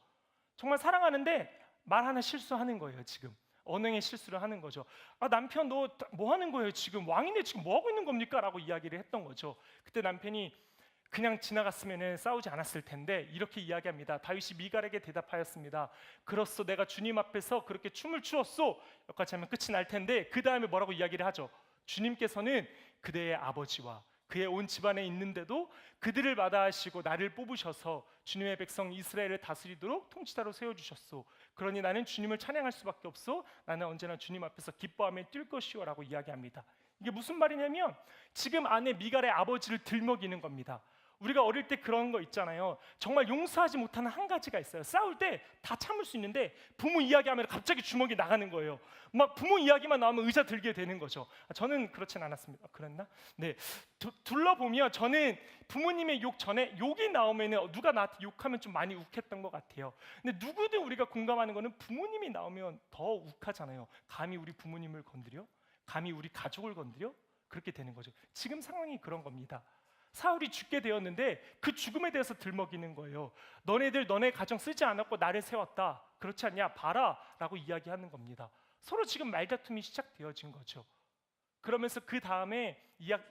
정말 사랑하는데 말 하나 실수하는 거예요. 지금 언행의 실수를 하는 거죠. 남편 너 뭐 하는 거예요? 지금 왕인데 지금 뭐 하고 있는 겁니까? 라고 이야기를 했던 거죠. 그때 남편이 그냥 지나갔으면 싸우지 않았을 텐데 이렇게 이야기합니다. 다윗이 미갈에게 대답하였습니다. 그렇소, 내가 주님 앞에서 그렇게 춤을 추었소. 여기까지 하면 끝이 날 텐데 그 다음에 뭐라고 이야기를 하죠? 주님께서는 그대의 아버지와 그의 온 집안에 있는데도 그들을 마다하시고 나를 뽑으셔서 주님의 백성 이스라엘을 다스리도록 통치자로 세워주셨소. 그러니 나는 주님을 찬양할 수밖에 없소. 나는 언제나 주님 앞에서 기뻐하며 뛸 것이오 라고 이야기합니다. 이게 무슨 말이냐면 지금 아내 미갈의 아버지를 들먹이는 겁니다. 우리가 어릴 때 그런 거 있잖아요. 정말 용서하지 못하는 한 가지가 있어요. 싸울 때 다 참을 수 있는데 부모 이야기하면 갑자기 주먹이 나가는 거예요. 막 부모 이야기만 나오면 의자 들게 되는 거죠. 저는 그렇진 않았습니다. 그랬나? 네. 둘러보면 저는 부모님의 욕 전에 욕이 나오면 누가 나한테 욕하면 좀 많이 욱했던 것 같아요. 근데 누구든 우리가 공감하는 거는 부모님이 나오면 더 욱하잖아요. 감히 우리 부모님을 건드려? 감히 우리 가족을 건드려? 그렇게 되는 거죠. 지금 상황이 그런 겁니다. 사울이 죽게 되었는데 그 죽음에 대해서 들먹이는 거예요. 너네들 너네 가정 쓰지 않았고 나를 세웠다. 그렇지 않냐? 봐라 라고 이야기하는 겁니다. 서로 지금 말다툼이 시작되어진 거죠. 그러면서 그 다음에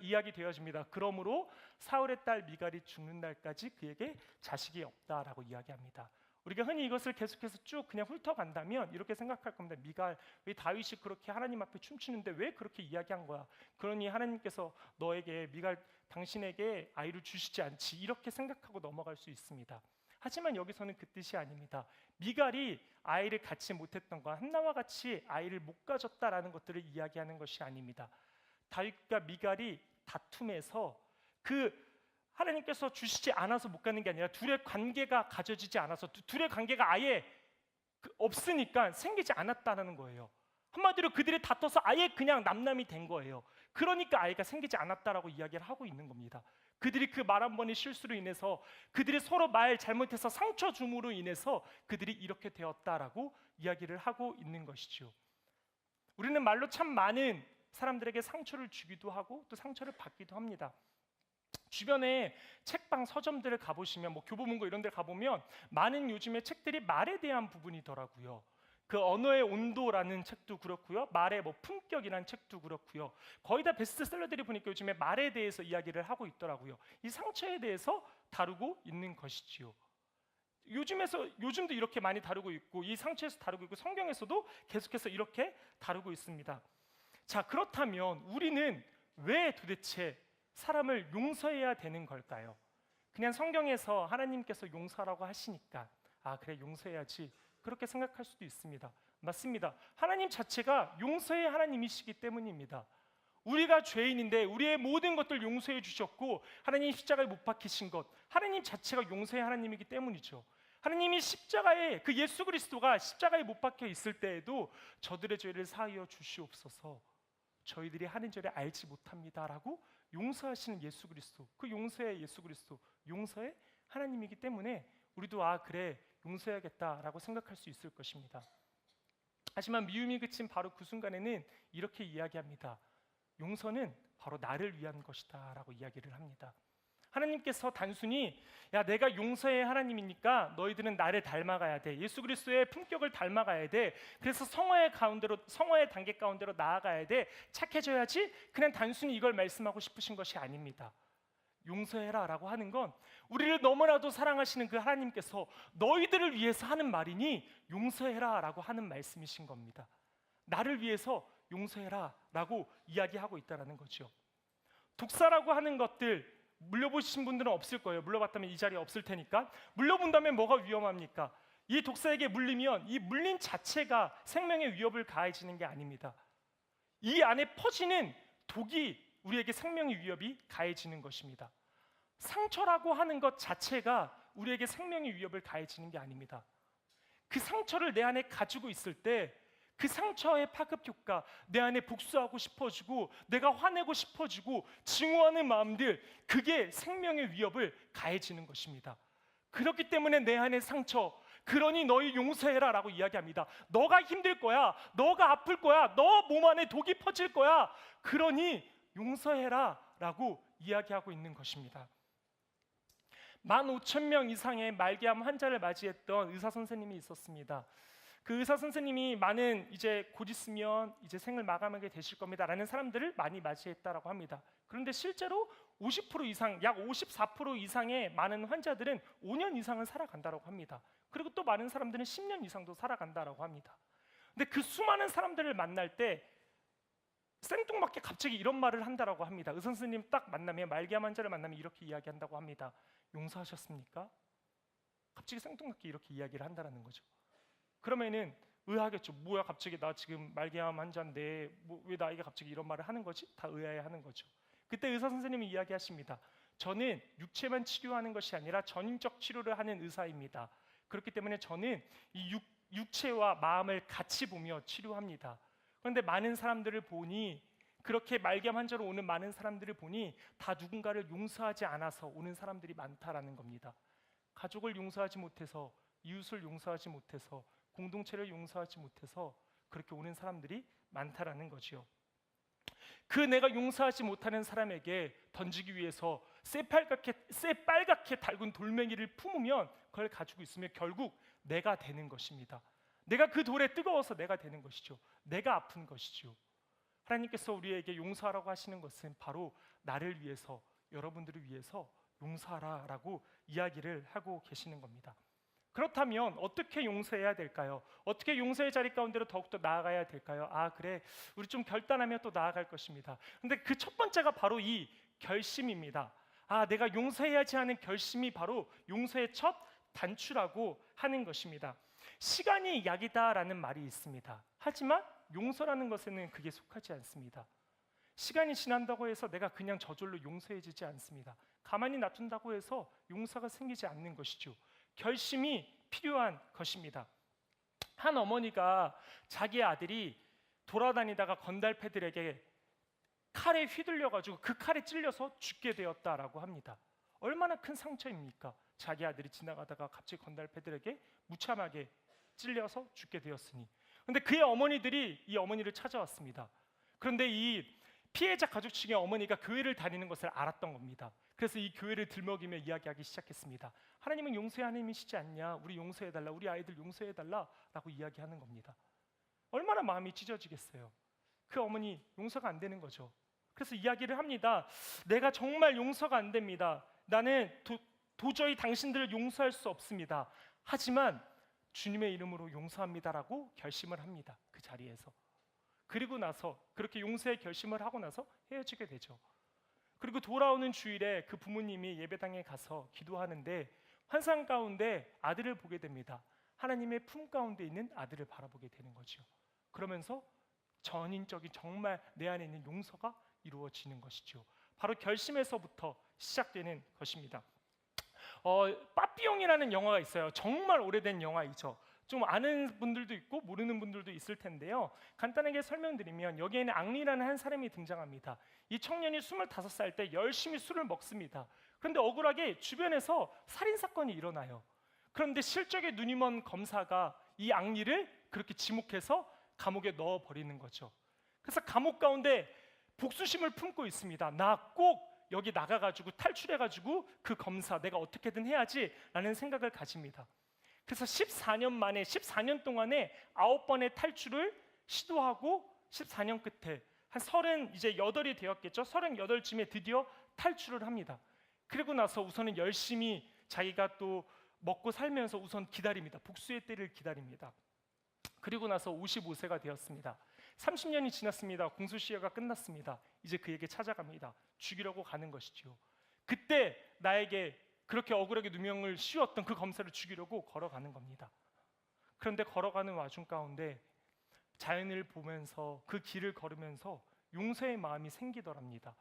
이야기 되어집니다. 그러므로 사울의 딸 미갈이 죽는 날까지 그에게 자식이 없다라고 이야기합니다. 우리가 흔히 이것을 계속해서 쭉 그냥 훑어간다면 이렇게 생각할 겁니다. 미갈, 왜 다윗이 그렇게 하나님 앞에 춤추는데 왜 그렇게 이야기한 거야? 그러니 하나님께서 너에게 미갈 당신에게 아이를 주시지 않지, 이렇게 생각하고 넘어갈 수 있습니다. 하지만 여기서는 그 뜻이 아닙니다. 미갈이 아이를 갖지 못했던 것, 한나와 같이 아이를 못 가졌다라는 것들을 이야기하는 것이 아닙니다. 다윗과 미갈이 다툼에서 하나님께서 주시지 않아서 못 가는 게 아니라 둘의 관계가 가져지지 않아서, 둘의 관계가 아예 없으니까 생기지 않았다는 거예요. 한마디로 그들이 다퉈서 아예 그냥 남남이 된 거예요. 그러니까 아이가 생기지 않았다라고 이야기를 하고 있는 겁니다. 그들이 그 말 한 번의 실수로 인해서, 그들이 서로 말 잘못해서 상처 줌으로 인해서 그들이 이렇게 되었다라고 이야기를 하고 있는 것이죠. 우리는 말로 참 많은 사람들에게 상처를 주기도 하고 또 상처를 받기도 합니다. 주변에 책방 서점들을 가보시면, 교보문고 이런 데 가보면 많은 요즘에 책들이 말에 대한 부분이더라고요. 그 언어의 온도라는 책도 그렇고요, 말의 품격이라는 책도 그렇고요, 거의 다 베스트셀러들이 보니까 요즘에 말에 대해서 이야기를 하고 있더라고요. 이 상처에 대해서 다루고 있는 것이지요. 요즘도 이렇게 많이 다루고 있고, 이 상처에서 다루고 있고, 성경에서도 계속해서 이렇게 다루고 있습니다. 자, 그렇다면 우리는 왜 도대체 사람을 용서해야 되는 걸까요? 그냥 성경에서 하나님께서 용서하라고 하시니까 그래, 용서해야지, 그렇게 생각할 수도 있습니다. 맞습니다. 하나님 자체가 용서의 하나님이시기 때문입니다. 우리가 죄인인데 우리의 모든 것들 용서해 주셨고, 하나님 십자가에 못 박히신 것, 하나님 자체가 용서의 하나님이기 때문이죠. 하나님이 십자가에, 예수 그리스도가 십자가에 못 박혀 있을 때에도 저들의 죄를 사하여 주시옵소서, 저희들이 하는 죄를 알지 못합니다라고 용서하시는 예수 그리스도, 그 용서의 예수 그리스도, 용서의 하나님이기 때문에 우리도 그래, 용서해야겠다라고 생각할 수 있을 것입니다. 하지만 미움이 그친 바로 그 순간에는 이렇게 이야기합니다. 용서는 바로 나를 위한 것이다 라고 이야기를 합니다. 하나님께서 단순히 내가 용서의 하나님이니까 너희들은 나를 닮아가야 돼, 예수 그리스도의 품격을 닮아가야 돼, 그래서 성화의 단계 가운데로 나아가야 돼, 착해져야지, 그냥 단순히 이걸 말씀하고 싶으신 것이 아닙니다. 용서해라 라고 하는 건 우리를 너무나도 사랑하시는 그 하나님께서 너희들을 위해서 하는 말이니 용서해라 라고 하는 말씀이신 겁니다. 나를 위해서 용서해라 라고 이야기하고 있다는 거죠. 독사라고 하는 것들 물려보신 분들은 없을 거예요. 물려봤다면 이 자리에 없을 테니까. 물려본다면 뭐가 위험합니까? 이 독사에게 물리면 이 물린 자체가 생명의 위협을 가해지는 게 아닙니다. 이 안에 퍼지는 독이 우리에게 생명의 위협이 가해지는 것입니다. 상처라고 하는 것 자체가 우리에게 생명의 위협을 가해지는 게 아닙니다. 그 상처를 내 안에 가지고 있을 때 그 상처의 파급 효과, 내 안에 복수하고 싶어지고 내가 화내고 싶어지고 증오하는 마음들, 그게 생명의 위협을 가해지는 것입니다. 그렇기 때문에 내 안에 상처, 그러니 너희 용서해라 라고 이야기합니다. 너가 힘들 거야, 너가 아플 거야, 너 몸 안에 독이 퍼질 거야, 그러니 용서해라 라고 이야기하고 있는 것입니다. 15,000명 이상의 말기암 환자를 맞이했던 의사 선생님이 있었습니다. 그 의사 선생님이 많은 이제 곧 있으면 이제 생을 마감하게 되실 겁니다 라는 사람들을 많이 맞이했다라고 합니다. 그런데 실제로 50% 이상, 약 54% 이상의 많은 환자들은 5년 이상은 살아간다라고 합니다. 그리고 또 많은 사람들은 10년 이상도 살아간다라고 합니다. 근데 그 수많은 사람들을 만날 때 생뚱맞게 갑자기 이런 말을 한다라고 합니다. 의사 선생님 딱 만나면, 말기암 환자를 만나면 이렇게 이야기한다고 합니다. 용서하셨습니까? 갑자기 생뚱맞게 이렇게 이야기를 한다라는 거죠. 그러면은 의아하겠죠. 뭐야, 갑자기 나 지금 말기암 환자인데 왜 나에게 갑자기 이런 말을 하는 거지? 다 의아해하는 거죠. 그때 의사 선생님이 이야기하십니다. 저는 육체만 치료하는 것이 아니라 전인적 치료를 하는 의사입니다. 그렇기 때문에 저는 이 육체와 마음을 같이 보며 치료합니다. 그런데 많은 사람들을 보니, 그렇게 말기암 환자로 오는 많은 사람들을 보니 다 누군가를 용서하지 않아서 오는 사람들이 많다라는 겁니다. 가족을 용서하지 못해서, 이웃을 용서하지 못해서, 공동체를 용서하지 못해서 그렇게 오는 사람들이 많다라는 거지요. 그 내가 용서하지 못하는 사람에게 던지기 위해서 새빨갛게 달군 돌멩이를 품으면 그걸 가지고 있으면 결국 내가 되는 것입니다. 내가 그 돌에 뜨거워서 내가 되는 것이죠. 내가 아픈 것이죠. 하나님께서 우리에게 용서하라고 하시는 것은 바로 나를 위해서, 여러분들을 위해서 용서하라라고 이야기를 하고 계시는 겁니다. 그렇다면 어떻게 용서해야 될까요? 어떻게 용서의 자리 가운데로 더욱더 나아가야 될까요? 그래, 우리 좀 결단하면 또 나아갈 것입니다. 근데 그 첫 번째가 바로 이 결심입니다. 내가 용서해야지 하는 결심이 바로 용서의 첫 단추라고 하는 것입니다. 시간이 약이다라는 말이 있습니다. 하지만 용서라는 것에는 그게 속하지 않습니다. 시간이 지난다고 해서 내가 그냥 저절로 용서해지지 않습니다. 가만히 놔둔다고 해서 용서가 생기지 않는 것이죠. 결심이 필요한 것입니다. 한 어머니가 자기 아들이 돌아다니다가 건달패들에게 칼에 휘둘려가지고 그 칼에 찔려서 죽게 되었다라고 합니다. 얼마나 큰 상처입니까? 자기 아들이 지나가다가 갑자기 건달패들에게 무참하게 찔려서 죽게 되었으니. 그런데 그의 어머니들이 이 어머니를 찾아왔습니다. 그런데 이 피해자 가족 측의 어머니가 교회를 다니는 것을 알았던 겁니다. 그래서 이 교회를 들먹이며 이야기하기 시작했습니다. 하나님은 용서의 하나님이시지 않냐? 우리 용서해달라, 우리 아이들 용서해달라 라고 이야기하는 겁니다. 얼마나 마음이 찢어지겠어요. 그 어머니 용서가 안 되는 거죠. 그래서 이야기를 합니다. 내가 정말 용서가 안 됩니다. 나는 도저히 당신들을 용서할 수 없습니다. 하지만 주님의 이름으로 용서합니다라고 결심을 합니다. 그 자리에서. 그리고 나서 그렇게 용서의 결심을 하고 나서 헤어지게 되죠. 그리고 돌아오는 주일에 그 부모님이 예배당에 가서 기도하는데 환상 가운데 아들을 보게 됩니다. 하나님의 품 가운데 있는 아들을 바라보게 되는 거죠. 그러면서 전인적인 정말 내 안에 있는 용서가 이루어지는 것이죠. 바로 결심에서부터 시작되는 것입니다. 빠삐용이라는 영화가 있어요. 정말 오래된 영화이죠. 좀 아는 분들도 있고 모르는 분들도 있을 텐데요. 간단하게 설명드리면 여기에는 앙리라는 한 사람이 등장합니다. 이 청년이 25살 때 열심히 술을 먹습니다. 그런데 억울하게 주변에서 살인사건이 일어나요. 그런데 실적에 눈이 먼 검사가 이 앙리를 그렇게 지목해서 감옥에 넣어버리는 거죠. 그래서 감옥 가운데 복수심을 품고 있습니다. 나 꼭 여기 나가가지고 탈출해가지고 그 검사 내가 어떻게든 해야지 라는 생각을 가집니다. 그래서 14년 동안에 9번의 탈출을 시도하고 14년 끝에 한 38이 되었겠죠. 38쯤에 드디어 탈출을 합니다. 그리고 나서 우선은 열심히 자기가 또 먹고 살면서 우선 기다립니다. 복수의 때를 기다립니다. 그리고 나서 55세가 되었습니다. 30년이 지났습니다. 공소시효가 끝났습니다. 이제 그에게 찾아갑니다. 죽이려고 가는 것이죠. 그때 나에게 그렇게 억울하게 누명을 씌웠던 그 검사를 죽이려고 걸어가는 겁니다. 그런데 걸어가는 와중 가운데 자연을 보면서 그 길을 걸으면서 용서의 마음이 생기더랍니다.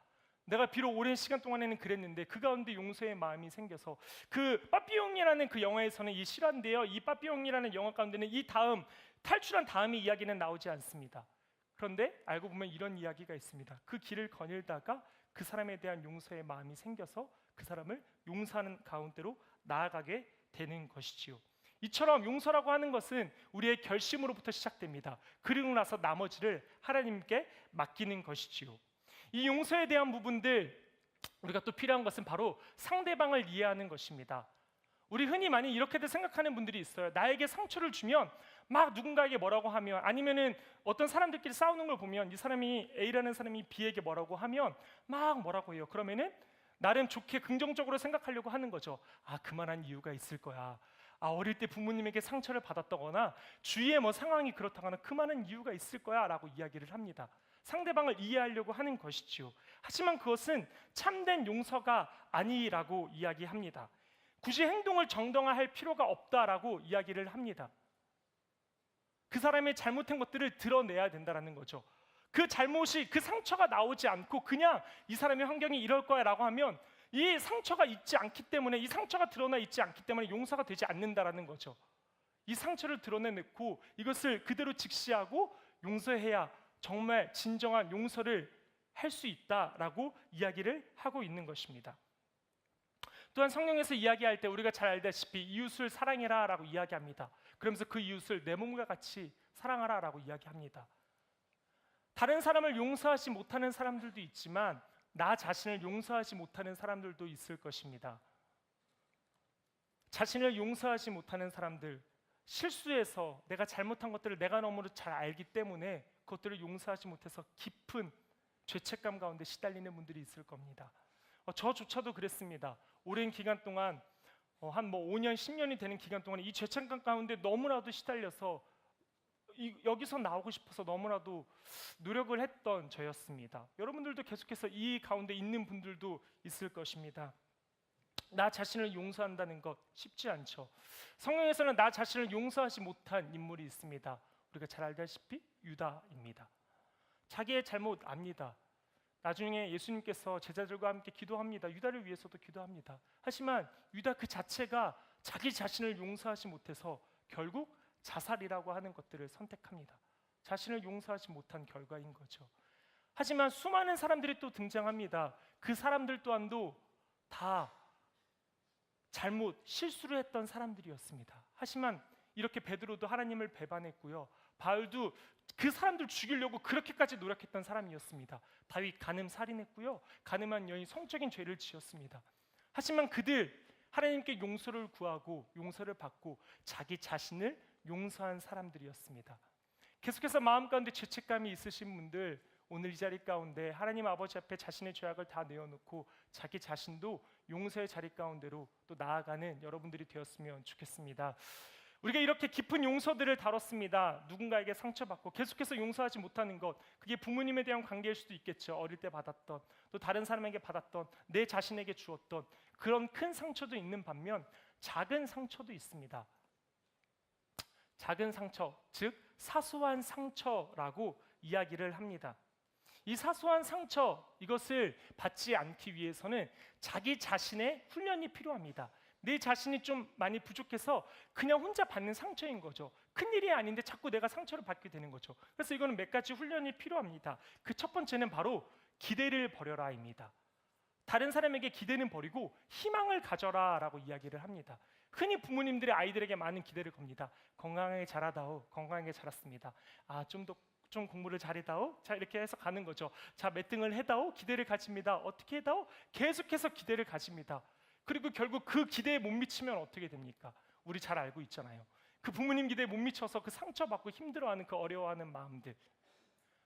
내가 비록 오랜 시간 동안에는 그랬는데 그 가운데 용서의 마음이 생겨서 그 빠삐용이라는 그 영화에서는 이 실화인데요. 이 빠삐용이라는 영화 가운데는 이 다음 탈출한 다음의 이야기는 나오지 않습니다. 그런데 알고 보면 이런 이야기가 있습니다. 그 길을 거닐다가 그 사람에 대한 용서의 마음이 생겨서 그 사람을 용서하는 가운데로 나아가게 되는 것이지요. 이처럼 용서라고 하는 것은 우리의 결심으로부터 시작됩니다. 그리고 나서 나머지를 하나님께 맡기는 것이지요. 이 용서에 대한 부분들 우리가 또 필요한 것은 바로 상대방을 이해하는 것입니다. 우리 흔히 많이 이렇게도 생각하는 분들이 있어요. 나에게 상처를 주면 막 누군가에게 뭐라고 하면, 아니면은 어떤 사람들끼리 싸우는 걸 보면 이 사람이 A라는 사람이 B에게 뭐라고 하면 막 뭐라고 해요. 그러면은 나름 좋게 긍정적으로 생각하려고 하는 거죠. 그만한 이유가 있을 거야. 어릴 때 부모님에게 상처를 받았다거나 주위에 뭐 상황이 그렇다거나 그만한 이유가 있을 거야 라고 이야기를 합니다. 상대방을 이해하려고 하는 것이지요. 하지만 그것은 참된 용서가 아니라고 이야기합니다. 굳이 행동을 정당화할 필요가 없다라고 이야기를 합니다. 그 사람의 잘못한 것들을 드러내야 된다는 거죠. 그 잘못이, 그 상처가 나오지 않고 그냥 이 사람의 환경이 이럴 거야 라고 하면 이 상처가 있지 않기 때문에, 이 상처가 드러나 있지 않기 때문에 용서가 되지 않는다라는 거죠. 이 상처를 드러내놓고 이것을 그대로 직시하고 용서해야 정말 진정한 용서를 할 수 있다라고 이야기를 하고 있는 것입니다. 또한 성경에서 이야기할 때 우리가 잘 알다시피 이웃을 사랑해라 라고 이야기합니다. 그러면서 그 이웃을 내 몸과 같이 사랑하라 라고 이야기합니다. 다른 사람을 용서하지 못하는 사람들도 있지만 나 자신을 용서하지 못하는 사람들도 있을 것입니다. 자신을 용서하지 못하는 사람들, 실수해서 내가 잘못한 것들을 내가 너무나 잘 알기 때문에 그것들을 용서하지 못해서 깊은 죄책감 가운데 시달리는 분들이 있을 겁니다. 저조차도 그랬습니다. 오랜 기간 동안 한 5년, 10년이 되는 기간 동안 이 죄책감 가운데 너무나도 시달려서 여기서 나오고 싶어서 너무나도 노력을 했던 저였습니다. 여러분들도 계속해서 이 가운데 있는 분들도 있을 것입니다. 나 자신을 용서한다는 것 쉽지 않죠. 성경에서는 나 자신을 용서하지 못한 인물이 있습니다. 우리가 잘 알다시피 유다입니다. 자기의 잘못 압니다. 나중에 예수님께서 제자들과 함께 기도합니다. 유다를 위해서도 기도합니다. 하지만 유다 그 자체가 자기 자신을 용서하지 못해서 결국 자살이라고 하는 것들을 선택합니다. 자신을 용서하지 못한 결과인 거죠. 하지만 수많은 사람들이 또 등장합니다. 그 사람들 또한도 다 잘못, 실수를 했던 사람들이었습니다. 하지만 이렇게 베드로도 하나님을 배반했고요. 바울도 그 사람들 죽이려고 그렇게까지 노력했던 사람이었습니다. 다윗 간음 살인했고요. 간음한 여인 성적인 죄를 지었습니다. 하지만 그들 하나님께 용서를 구하고 용서를 받고 자기 자신을 용서한 사람들이었습니다. 계속해서 마음 가운데 죄책감이 있으신 분들, 오늘 이 자리 가운데 하나님 아버지 앞에 자신의 죄악을 다 내어놓고 자기 자신도 용서의 자리 가운데로 또 나아가는 여러분들이 되었으면 좋겠습니다. 우리가 이렇게 깊은 용서들을 다뤘습니다. 누군가에게 상처받고 계속해서 용서하지 못하는 것, 그게 부모님에 대한 관계일 수도 있겠죠. 어릴 때 받았던, 또 다른 사람에게 받았던, 내 자신에게 주었던 그런 큰 상처도 있는 반면 작은 상처도 있습니다. 작은 상처, 즉 사소한 상처라고 이야기를 합니다. 이 사소한 상처, 이것을 받지 않기 위해서는 자기 자신의 훈련이 필요합니다. 내 자신이 좀 많이 부족해서 그냥 혼자 받는 상처인 거죠. 큰일이 아닌데 자꾸 내가 상처를 받게 되는 거죠. 그래서 이거는 몇 가지 훈련이 필요합니다. 그 첫 번째는 바로 기대를 버려라입니다. 다른 사람에게 기대는 버리고 희망을 가져라라고 이야기를 합니다. 흔히 부모님들이 아이들에게 많은 기대를 겁니다. 건강하게 자라다오. 건강하게 자랐습니다. 좀 공부를 잘해다오. 자, 이렇게 해서 가는 거죠. 자, 몇 등을 해다오. 기대를 가집니다. 어떻게 해다오? 계속해서 기대를 가집니다. 그리고 결국 그 기대에 못 미치면 어떻게 됩니까? 우리 잘 알고 있잖아요. 그 부모님 기대에 못 미쳐서 그 상처받고 힘들어하는 그 어려워하는 마음들.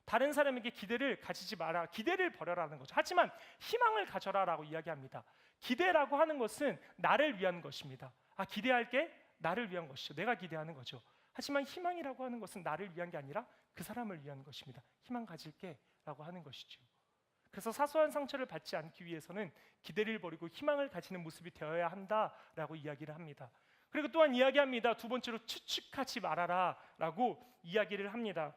다른 사람에게 기대를 가지지 마라. 기대를 버려라는 거죠. 하지만 희망을 가져라라고 이야기합니다. 기대라고 하는 것은 나를 위한 것입니다. 기대할게 나를 위한 것이죠. 내가 기대하는 거죠. 하지만 희망이라고 하는 것은 나를 위한 게 아니라 그 사람을 위한 것입니다. 희망 가질게 라고 하는 것이죠. 그래서 사소한 상처를 받지 않기 위해서는 기대를 버리고 희망을 가지는 모습이 되어야 한다라고 이야기를 합니다. 그리고 또한 이야기합니다. 두 번째로 추측하지 말아라 라고 이야기를 합니다.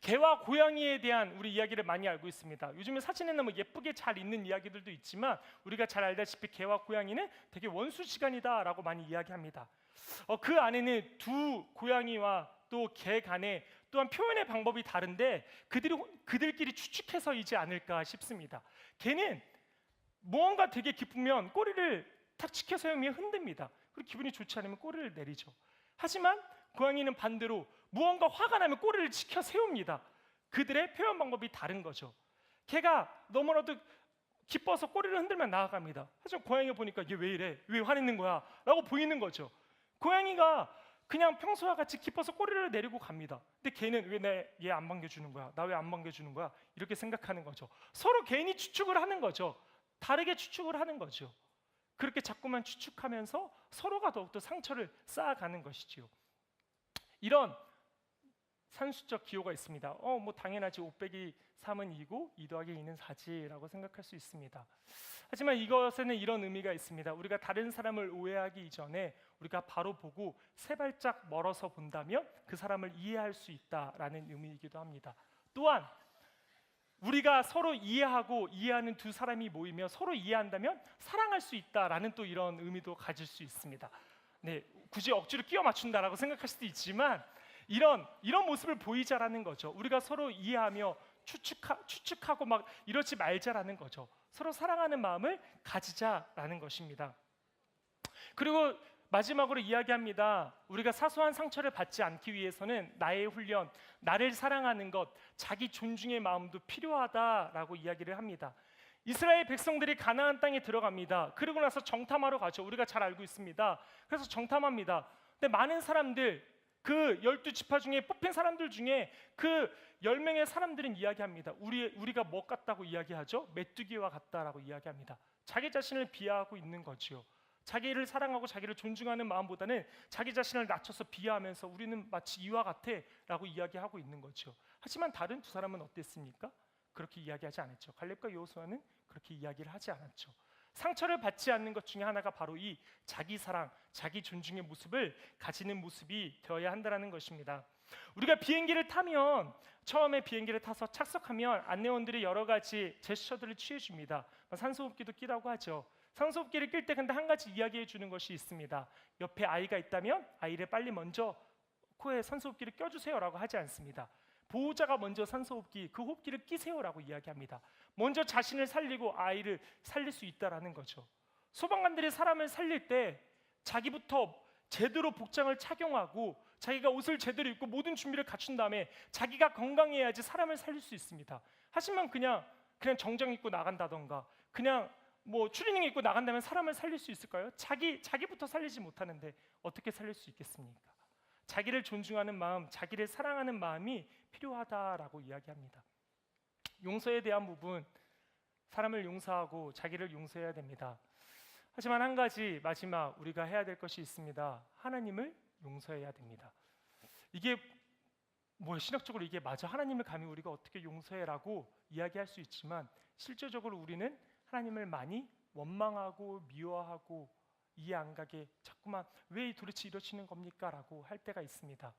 개와 고양이에 대한 우리 이야기를 많이 알고 있습니다. 요즘에 사진에는 뭐 예쁘게 잘 있는 이야기들도 있지만 우리가 잘 알다시피 개와 고양이는 되게 원수지간이다라고 많이 이야기합니다. 그 안에는 두 고양이와 또 개 간에 또한 표현의 방법이 다른데 그들끼리 추측해서이지 않을까 싶습니다. 개는 무언가 되게 기쁘면 꼬리를 탁 치켜 세우며 흔듭니다. 그리고 기분이 좋지 않으면 꼬리를 내리죠. 하지만 고양이는 반대로 무언가 화가 나면 꼬리를 치켜 세웁니다. 그들의 표현 방법이 다른 거죠. 개가 너무나도 기뻐서 꼬리를 흔들면 나아갑니다. 하지만 고양이가 보니까 얘 왜 이래? 왜 화내는 거야? 라고 보이는 거죠. 고양이가 그냥 평소와 같이 기뻐서 꼬리를 내리고 갑니다. 근데 걔는 왜 얘 안 반겨주는 거야? 나 왜 안 반겨주는 거야? 이렇게 생각하는 거죠. 서로 개인이 추측을 하는 거죠. 다르게 추측을 하는 거죠. 그렇게 자꾸만 추측하면서 서로가 더욱더 상처를 쌓아가는 것이지요. 이런 산수적 기호가 있습니다. 뭐 당연하지. 5 빼기 3은 2고 2 더하기 2는 4지라고 생각할 수 있습니다. 하지만 이것에는 이런 의미가 있습니다. 우리가 다른 사람을 오해하기 이전에 우리가 바로 보고 세 발짝 멀어서 본다면 그 사람을 이해할 수 있다라는 의미이기도 합니다. 또한 우리가 서로 이해하고 이해하는 두 사람이 모이며 서로 이해한다면 사랑할 수 있다라는 또 이런 의미도 가질 수 있습니다. 네, 굳이 억지로 끼워 맞춘다라고 생각할 수도 있지만 이런 모습을 보이자라는 거죠. 우리가 서로 이해하며 추측하고 막 이러지 말자라는 거죠. 서로 사랑하는 마음을 가지자라는 것입니다. 그리고 마지막으로 이야기합니다. 우리가 사소한 상처를 받지 않기 위해서는 나의 훈련, 나를 사랑하는 것, 자기 존중의 마음도 필요하다라고 이야기를 합니다. 이스라엘 백성들이 가나안 땅에 들어갑니다. 그리고 나서 정탐하러 가죠. 우리가 잘 알고 있습니다. 그래서 정탐합니다. 근데 많은 사람들 그 12지파 중에 뽑힌 사람들 중에 그 10명의 사람들은 이야기합니다. 우리가 뭐 같다고 이야기하죠? 메뚜기와 같다라고 이야기합니다. 자기 자신을 비하하고 있는 거지요. 자기를 사랑하고 자기를 존중하는 마음보다는 자기 자신을 낮춰서 비하하면서 우리는 마치 이와 같아라고 이야기하고 있는 거죠. 하지만 다른 두 사람은 어땠습니까? 그렇게 이야기하지 않았죠. 갈렙과 여호수아는 그렇게 이야기를 하지 않았죠. 상처를 받지 않는 것 중에 하나가 바로 이 자기 사랑, 자기 존중의 모습을 가지는 모습이 되어야 한다는 것입니다. 우리가 비행기를 타면 처음에 비행기를 타서 착석하면 안내원들이 여러 가지 제스처들을 취해 줍니다. 산소호흡기도 끼라고 하죠. 산소호흡기를 낄 때 근데 한 가지 이야기해 주는 것이 있습니다. 옆에 아이가 있다면 아이를 빨리 먼저 코에 산소호흡기를 껴주세요라고 하지 않습니다. 보호자가 먼저 산소호흡기, 그 호흡기를 끼세요라고 이야기합니다. 먼저 자신을 살리고 아이를 살릴 수 있다라는 거죠. 소방관들이 사람을 살릴 때 자기부터 제대로 복장을 착용하고 자기가 옷을 제대로 입고 모든 준비를 갖춘 다음에 자기가 건강해야지 사람을 살릴 수 있습니다. 하지만 그냥 정장 입고 나간다던가 그냥 뭐 추리닝 입고 나간다면 사람을 살릴 수 있을까요? 자기부터 살리지 못하는데 어떻게 살릴 수 있겠습니까? 자기를 존중하는 마음, 자기를 사랑하는 마음이 필요하다라고 이야기합니다. 용서에 대한 부분, 사람을 용서하고 자기를 용서해야 됩니다. 하지만 한 가지 마지막 우리가 해야 될 것이 있습니다. 하나님을 용서해야 됩니다. 이게 신학적으로 이게 맞아? 하나님을 감히 우리가 어떻게 용서해라고 이야기할 수 있지만 실제적으로 우리는 하나님을 많이 원망하고 미워하고 이해 안 가게 자꾸만 왜 도대체 이러시는 겁니까? 라고 할 때가 있습니다.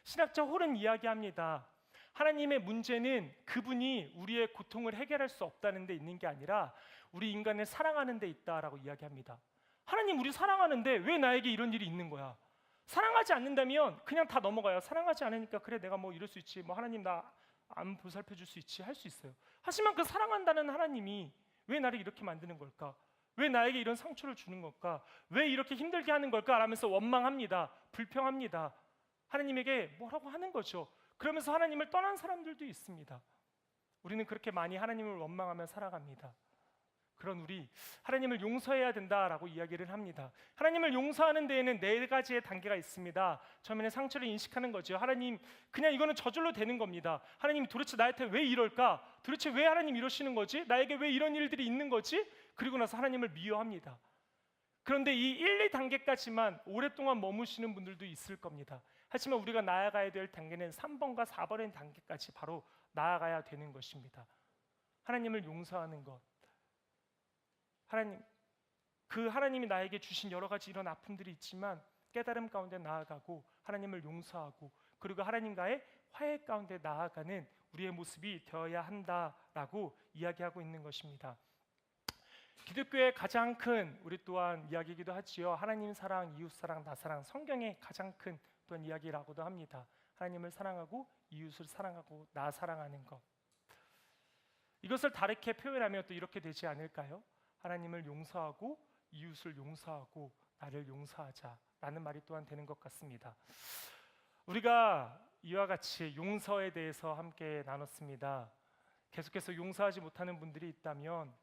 신학자 홀은 이야기합니다. 하나님의 문제는 그분이 우리의 고통을 해결할 수 없다는 데 있는 게 아니라 우리 인간을 사랑하는 데 있다라고 이야기합니다. 하나님 우리 사랑하는데 왜 나에게 이런 일이 있는 거야? 사랑하지 않는다면 그냥 다 넘어가요. 사랑하지 않으니까 그래 내가 뭐 이럴 수 있지. 뭐 하나님 나 안 보살펴 줄 수 있지 할 수 있어요. 하지만 그 사랑한다는 하나님이 왜 나를 이렇게 만드는 걸까? 왜 나에게 이런 상처를 주는 걸까? 왜 이렇게 힘들게 하는 걸까? 라면서 원망합니다. 불평합니다. 하나님에게 뭐라고 하는 거죠. 그러면서 하나님을 떠난 사람들도 있습니다. 우리는 그렇게 많이 하나님을 원망하며 살아갑니다. 그런 우리 하나님을 용서해야 된다라고 이야기를 합니다. 하나님을 용서하는 데에는 4가지의 단계가 있습니다. 처음에는 상처를 인식하는 거죠. 하나님 그냥 이거는 저절로 되는 겁니다. 하나님 도대체 나한테 왜 이럴까? 도대체 왜 하나님 이러시는 거지? 나에게 왜 이런 일들이 있는 거지? 그리고 나서 하나님을 미워합니다. 그런데 이 1, 2단계까지만 오랫동안 머무시는 분들도 있을 겁니다. 하지만 우리가 나아가야 될 단계는 3번과 4번의 단계까지 바로 나아가야 되는 것입니다. 하나님을 용서하는 것. 하나님이 나에게 주신 여러 가지 이런 아픔들이 있지만 깨달음 가운데 나아가고 하나님을 용서하고 그리고 하나님과의 화해 가운데 나아가는 우리의 모습이 되어야 한다라고 이야기하고 있는 것입니다. 기독교의 가장 큰 우리 또한 이야기이기도 하지요. 하나님 사랑, 이웃 사랑, 나 사랑, 성경의 가장 큰 또한 이야기라고도 합니다. 하나님을 사랑하고 이웃을 사랑하고 나 사랑하는 것. 이것을 다르게 표현하면 또 이렇게 되지 않을까요? 하나님을 용서하고 이웃을 용서하고 나를 용서하자라는 말이 또한 되는 것 같습니다. 우리가 이와 같이 용서에 대해서 함께 나눴습니다. 계속해서 용서하지 못하는 분들이 있다면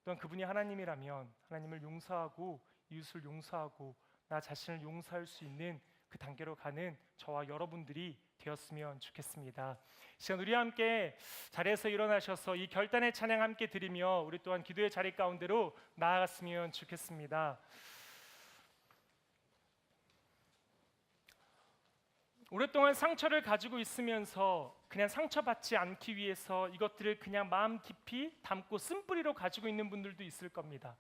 또한 그분이 하나님이라면 하나님을 용서하고 이웃을 용서하고 나 자신을 용서할 수 있는 그 단계로 가는 저와 여러분들이 되었으면 좋겠습니다. 시간 우리 함께 자리에서 일어나셔서 이 결단의 찬양 함께 드리며 우리 또한 기도의 자리 가운데로 나아갔으면 좋겠습니다. 오랫동안 상처를 가지고 있으면서 그냥 상처받지 않기 위해서 이것들을 그냥 마음 깊이 담고 쓴뿌리로 가지고 있는 분들도 있을 겁니다.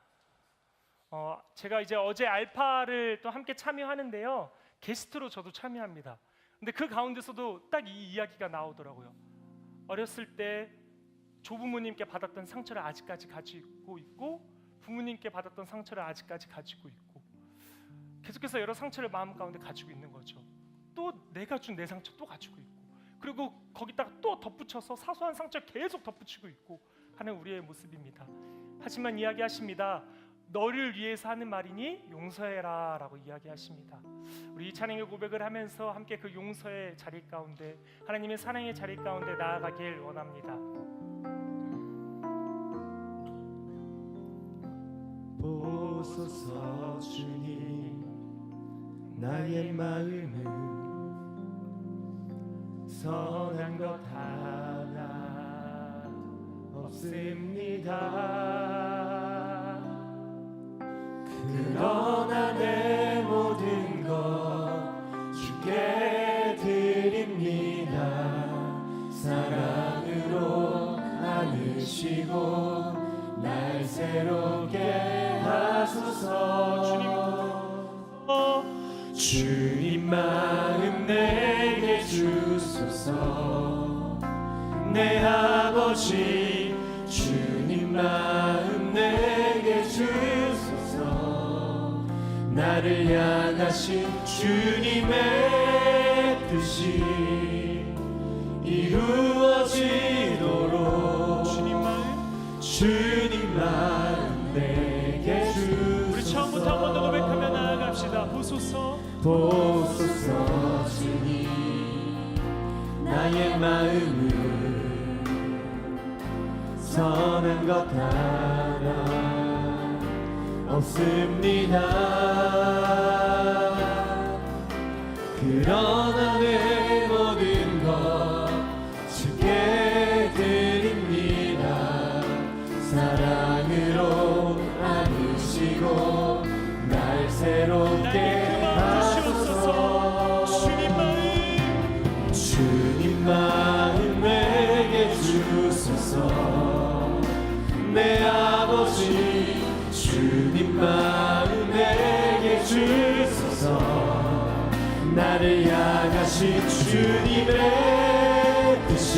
제가 이제 어제 알파를 또 함께 참여하는데요. 게스트로 저도 참여합니다. 근데 그 가운데서도 딱 이 이야기가 나오더라고요. 어렸을 때 조부모님께 받았던 상처를 아직까지 가지고 있고 부모님께 받았던 상처를 아직까지 가지고 있고 계속해서 여러 상처를 마음 가운데 가지고 있는 거죠. 또 내가 준 내 상처 또 가지고 있고 그리고 거기다가 또 덧붙여서 사소한 상처 계속 덧붙이고 있고 하는 우리의 모습입니다. 하지만 이야기하십니다. 너를 위해서 하는 말이니 용서해라 라고 이야기하십니다. 우리 이 찬양의 고백을 하면서 함께 그 용서의 자리 가운데 하나님의 사랑의 자리 가운데 나아가길 원합니다. 보소서 주님 나의 마음을 선한 것 하나 없습니다. 그러나 내 모든 것 주께 드립니다. 사랑으로 안으시고 날 새롭게 하소서. 주님 마음 내게 주소서. 내 아버지 주님 마음 내게 주소서. 나를 향하신 주님의 뜻이 이루어지도록 주님 마음 내게 주소서. 우리 처음부터 한 번 더 고백하며 나아갑시다. 보소서 보소서. 주님 나의 마음을 선한 것 하나 없습니다. 그러나 내 모든 것 주께 드립니다. 사랑으로 안으시고 날 새롭게 하소서. 주님 마음 내게 주소서. 내 아버지 주님 마음 내게 주소서. 나를 향하신 주님의 뜻이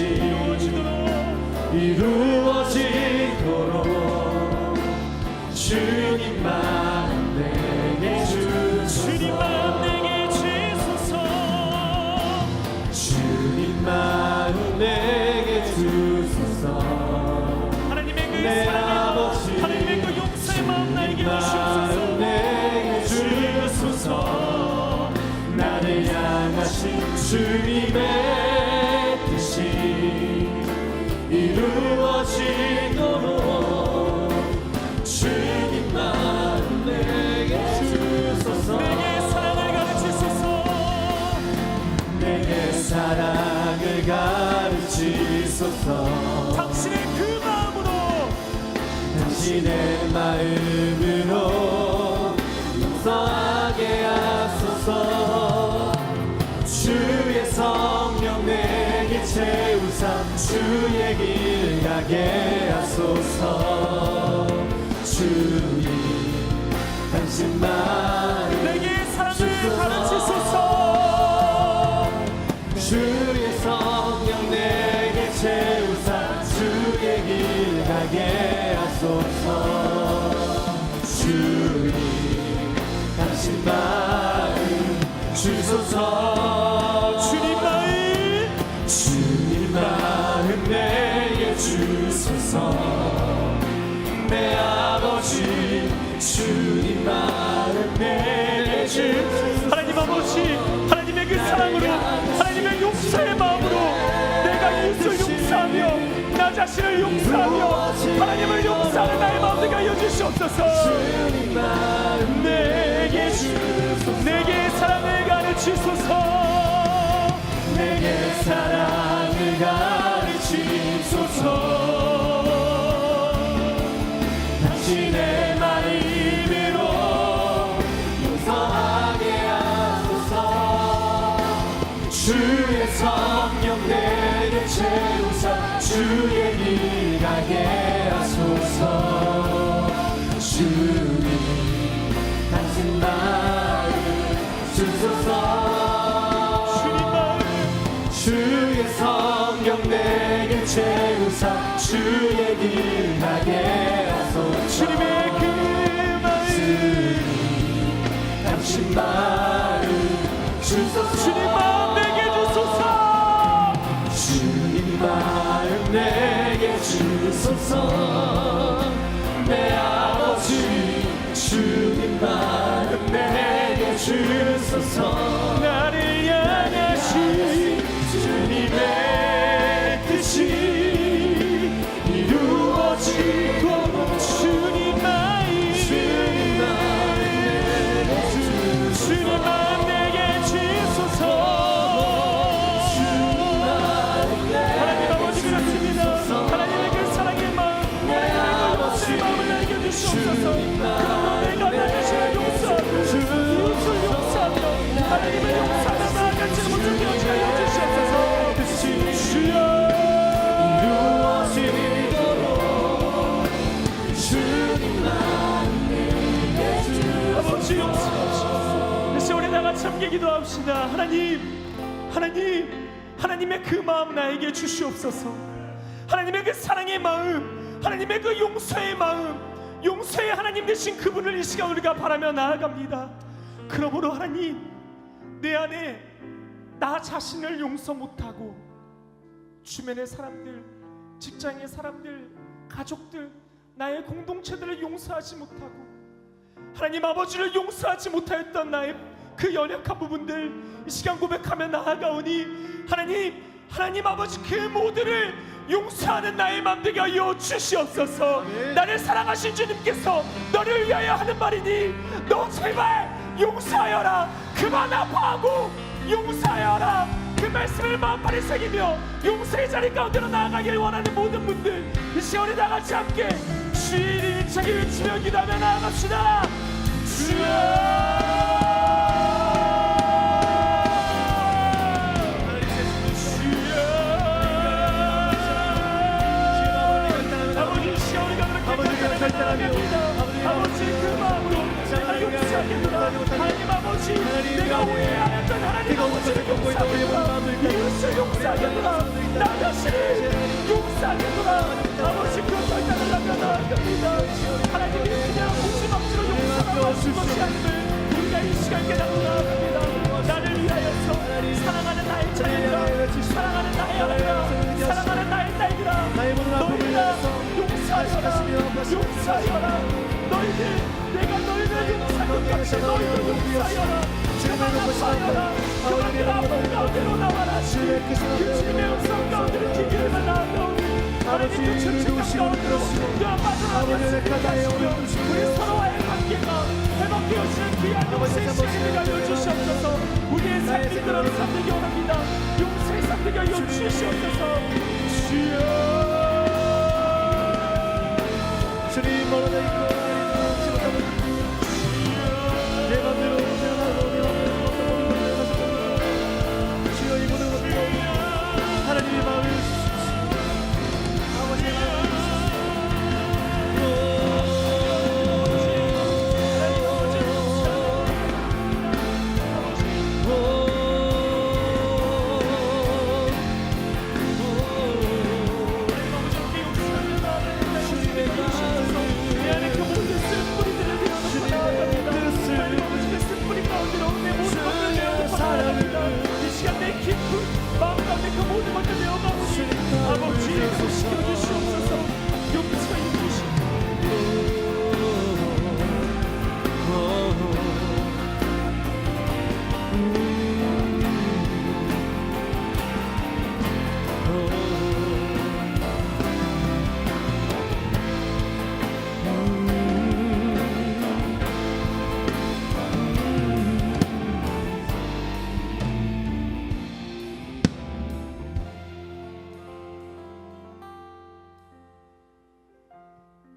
이루어지도록 주님 마음 내게 주소서. 주님 마음 내게 주소서. 주님 마음 내게 주소서. 하나님의 그 내 사랑의 아버지 마음, 하나님의 그 용서의 마음 나에게 주소서. 내게 주소서. 나를 향하신 주님의 뜻이 이루어지도록 주님 마음 내게 주소서. 내게 사랑을 가르치소서. 내게 사랑을 가르치소서. 당신의 그 마음으로 당신의 마음으로 용서하게 하소서. 주의 성령 내게 채우사 주의 길 가게 하소서. 주님 당신 마음 내게 사랑을 주소서. 가르치소서. 주의 성령 내게 채우사 주의 길 가게 하소서. 주님 당신 마음 주소서. 주님 마음 내게 주소서. 내 아버지 주님 마음 내게 주소서. 하나님 아버지, 하나님의 그 사랑으로, 하나님의 용서의 마음으로 내가 이웃을 용서하며 나 자신을 용서하며 하나님을 용서하는 나의 마음을 하여 주시옵소서. 주님 마음 내게 내게 사랑을 가르치소서. 내게 사랑을 가르치소서. 당신의 마음으로 용서하게 하소서. 주의 성령 내게 채우사 주의 길 가게 하소서. 주님 당신 마음 주소서. 주의 성령 내게 채우사 주의 길 가게 하소서. 주님의 그 마음, 당신 마음 주소서. 주님 마음 내게 주소서. 주님 마음 내게 주소서. 내 아버지 주님 마음 내게 주소서. 나를 향하신 주님의 뜻이 이루어지도록 주님 마음 내게 주소서. 주옵소서. 그러므로 내가 나 자신을 용서하고 이웃을 용서하며 하나님을 용서하며 나아가지 못한 여지가 여주시옵소서. 주여 이루어지도록 주님만 내게 주 아버지 용서하시옵소서. 다시 우리 다같이 함께 기도합시다. 하나님의 그 마음 나에게 주시옵소서. 하나님의 그 사랑의 마음, 하나님의 그 용서의 마음, 용서의 하나님 되신 그분을 이 시간 우리가 바라며 나아갑니다. 그러므로 하나님, 내 안에 나 자신을 용서 못하고 주변의 사람들, 직장의 사람들, 가족들, 나의 공동체들을 용서하지 못하고 하나님 아버지를 용서하지 못하였던 나의 그 연약한 부분들 이 시간 고백하며 나아가오니 하나님 아버지 그 모두를 용서하는 나의 맘 되게 하여 주시옵소서. 아멘. 나를 사랑하신 주님께서 너를 위하여 하는 말이니 너 제발 용서하여라. 그만 아파하고 용서하여라. 그 말씀을 마음판에 새기며 용서의 자리 가운데로 나아가길 원하는 모든 분들 이 시간 우리 다같이 함께 주의 이름 힘차게 외치며 기도하며 나아갑시다. 주여 아버지 그 마음으로 내가 용서하겠노라. 하나님 아버지 내가 오해하였던 하나님 아버지를 용서하겠노라. 이웃을 용서하겠노라. 나 자신을 용서하겠노라. 아버지 그 결단을 하며 나아갑니다. 하나님이 그냥 무지막지로 용서하고 하신 것이 아님을 우리가 이 시간 깨닫고 나아갑니다. 나를 위하여서 사랑하는 나의 자녀들아, 사랑하는 나의 아들아, 사랑하는 나의 딸들아, 너희들아 용서하여라. 너희들 내가 너희를 용서한 것 같이 너희를 용서하여라. 그만 아파하여라. 그만 아픈 가운데로 나와라. 그 주님의 음성 가운데로 기기를만 나아가오니 하나님의 천천한 가운데로 너와 빠져나가게 하시며 우리 서로와의 관계가 회복되어지는 귀한 용서의 시간을 가져 주시옵소서. 우리의 삶을 들어 삼되기 원합니다. 용서의 삼되게 하여 주시옵소서. 주여 주님 멀어져 있고 내 맘대로 생각하고 어떤 모든 것을 가지고 주여 이 모든 것을 하나님의 마음을 주십시오. 아버지의 마음을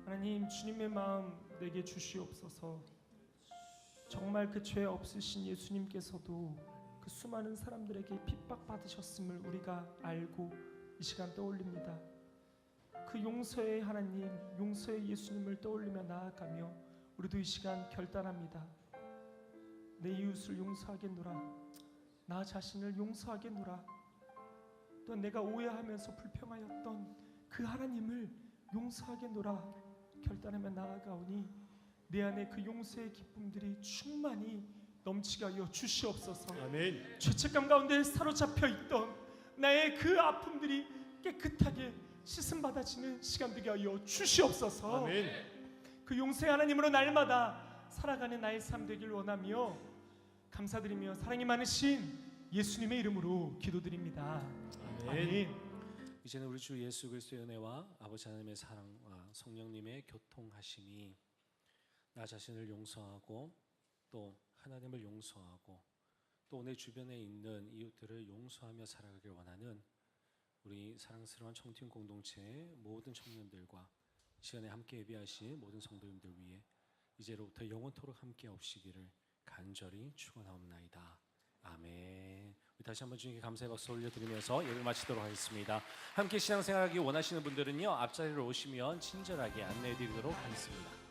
하나님 주님의 마음 내게 주시옵소서. 정말 그 죄 없으신 예수님께서도 그 수많은 사람들에게 핍박받으셨음을 우리가 알고 이 시간 떠올립니다. 그 용서의 하나님, 용서의 예수님을 떠올리며 나아가며 우리도 이 시간 결단합니다. 내 이웃을 용서하겠노라. 나 자신을 용서하겠노라. 또 내가 오해하면서 불평하였던 그 하나님을 용서하겠노라. 결단하며 나아가오니 내 안에 그 용서의 기쁨들이 충만히 넘치게 하여 주시옵소서. 아멘. 죄책감 가운데 사로잡혀 있던 나의 그 아픔들이 깨끗하게 씻음 받아지는 시간 되게 하여 주시옵소서. 아멘. 그 용서의 하나님으로 날마다 살아가는 나의 삶 되길 원하며 감사드리며 사랑이 많으신 예수님의 이름으로 기도드립니다. 아멘. 이제는 우리 주 예수 그리스도의 은혜와 아버지 하나님의 사랑과 성령님의 교통하심이 나 자신을 용서하고 또 하나님을 용서하고 또 내 주변에 있는 이웃들을 용서하며 살아가길 원하는 우리 사랑스러운 청팀 공동체의 모든 청년들과 이 시간에 함께 예배하신 모든 성도님들 위해 이제로부터 영원토록 함께 없시기를 간절히 축원하옵나이다. 아멘. 우리 다시 한번 주님께 감사의 박수 올려드리면서 예배를 마치도록 하겠습니다. 함께 신앙생활하기 원하시는 분들은요, 앞자리로 오시면 친절하게 안내해드리도록 하겠습니다.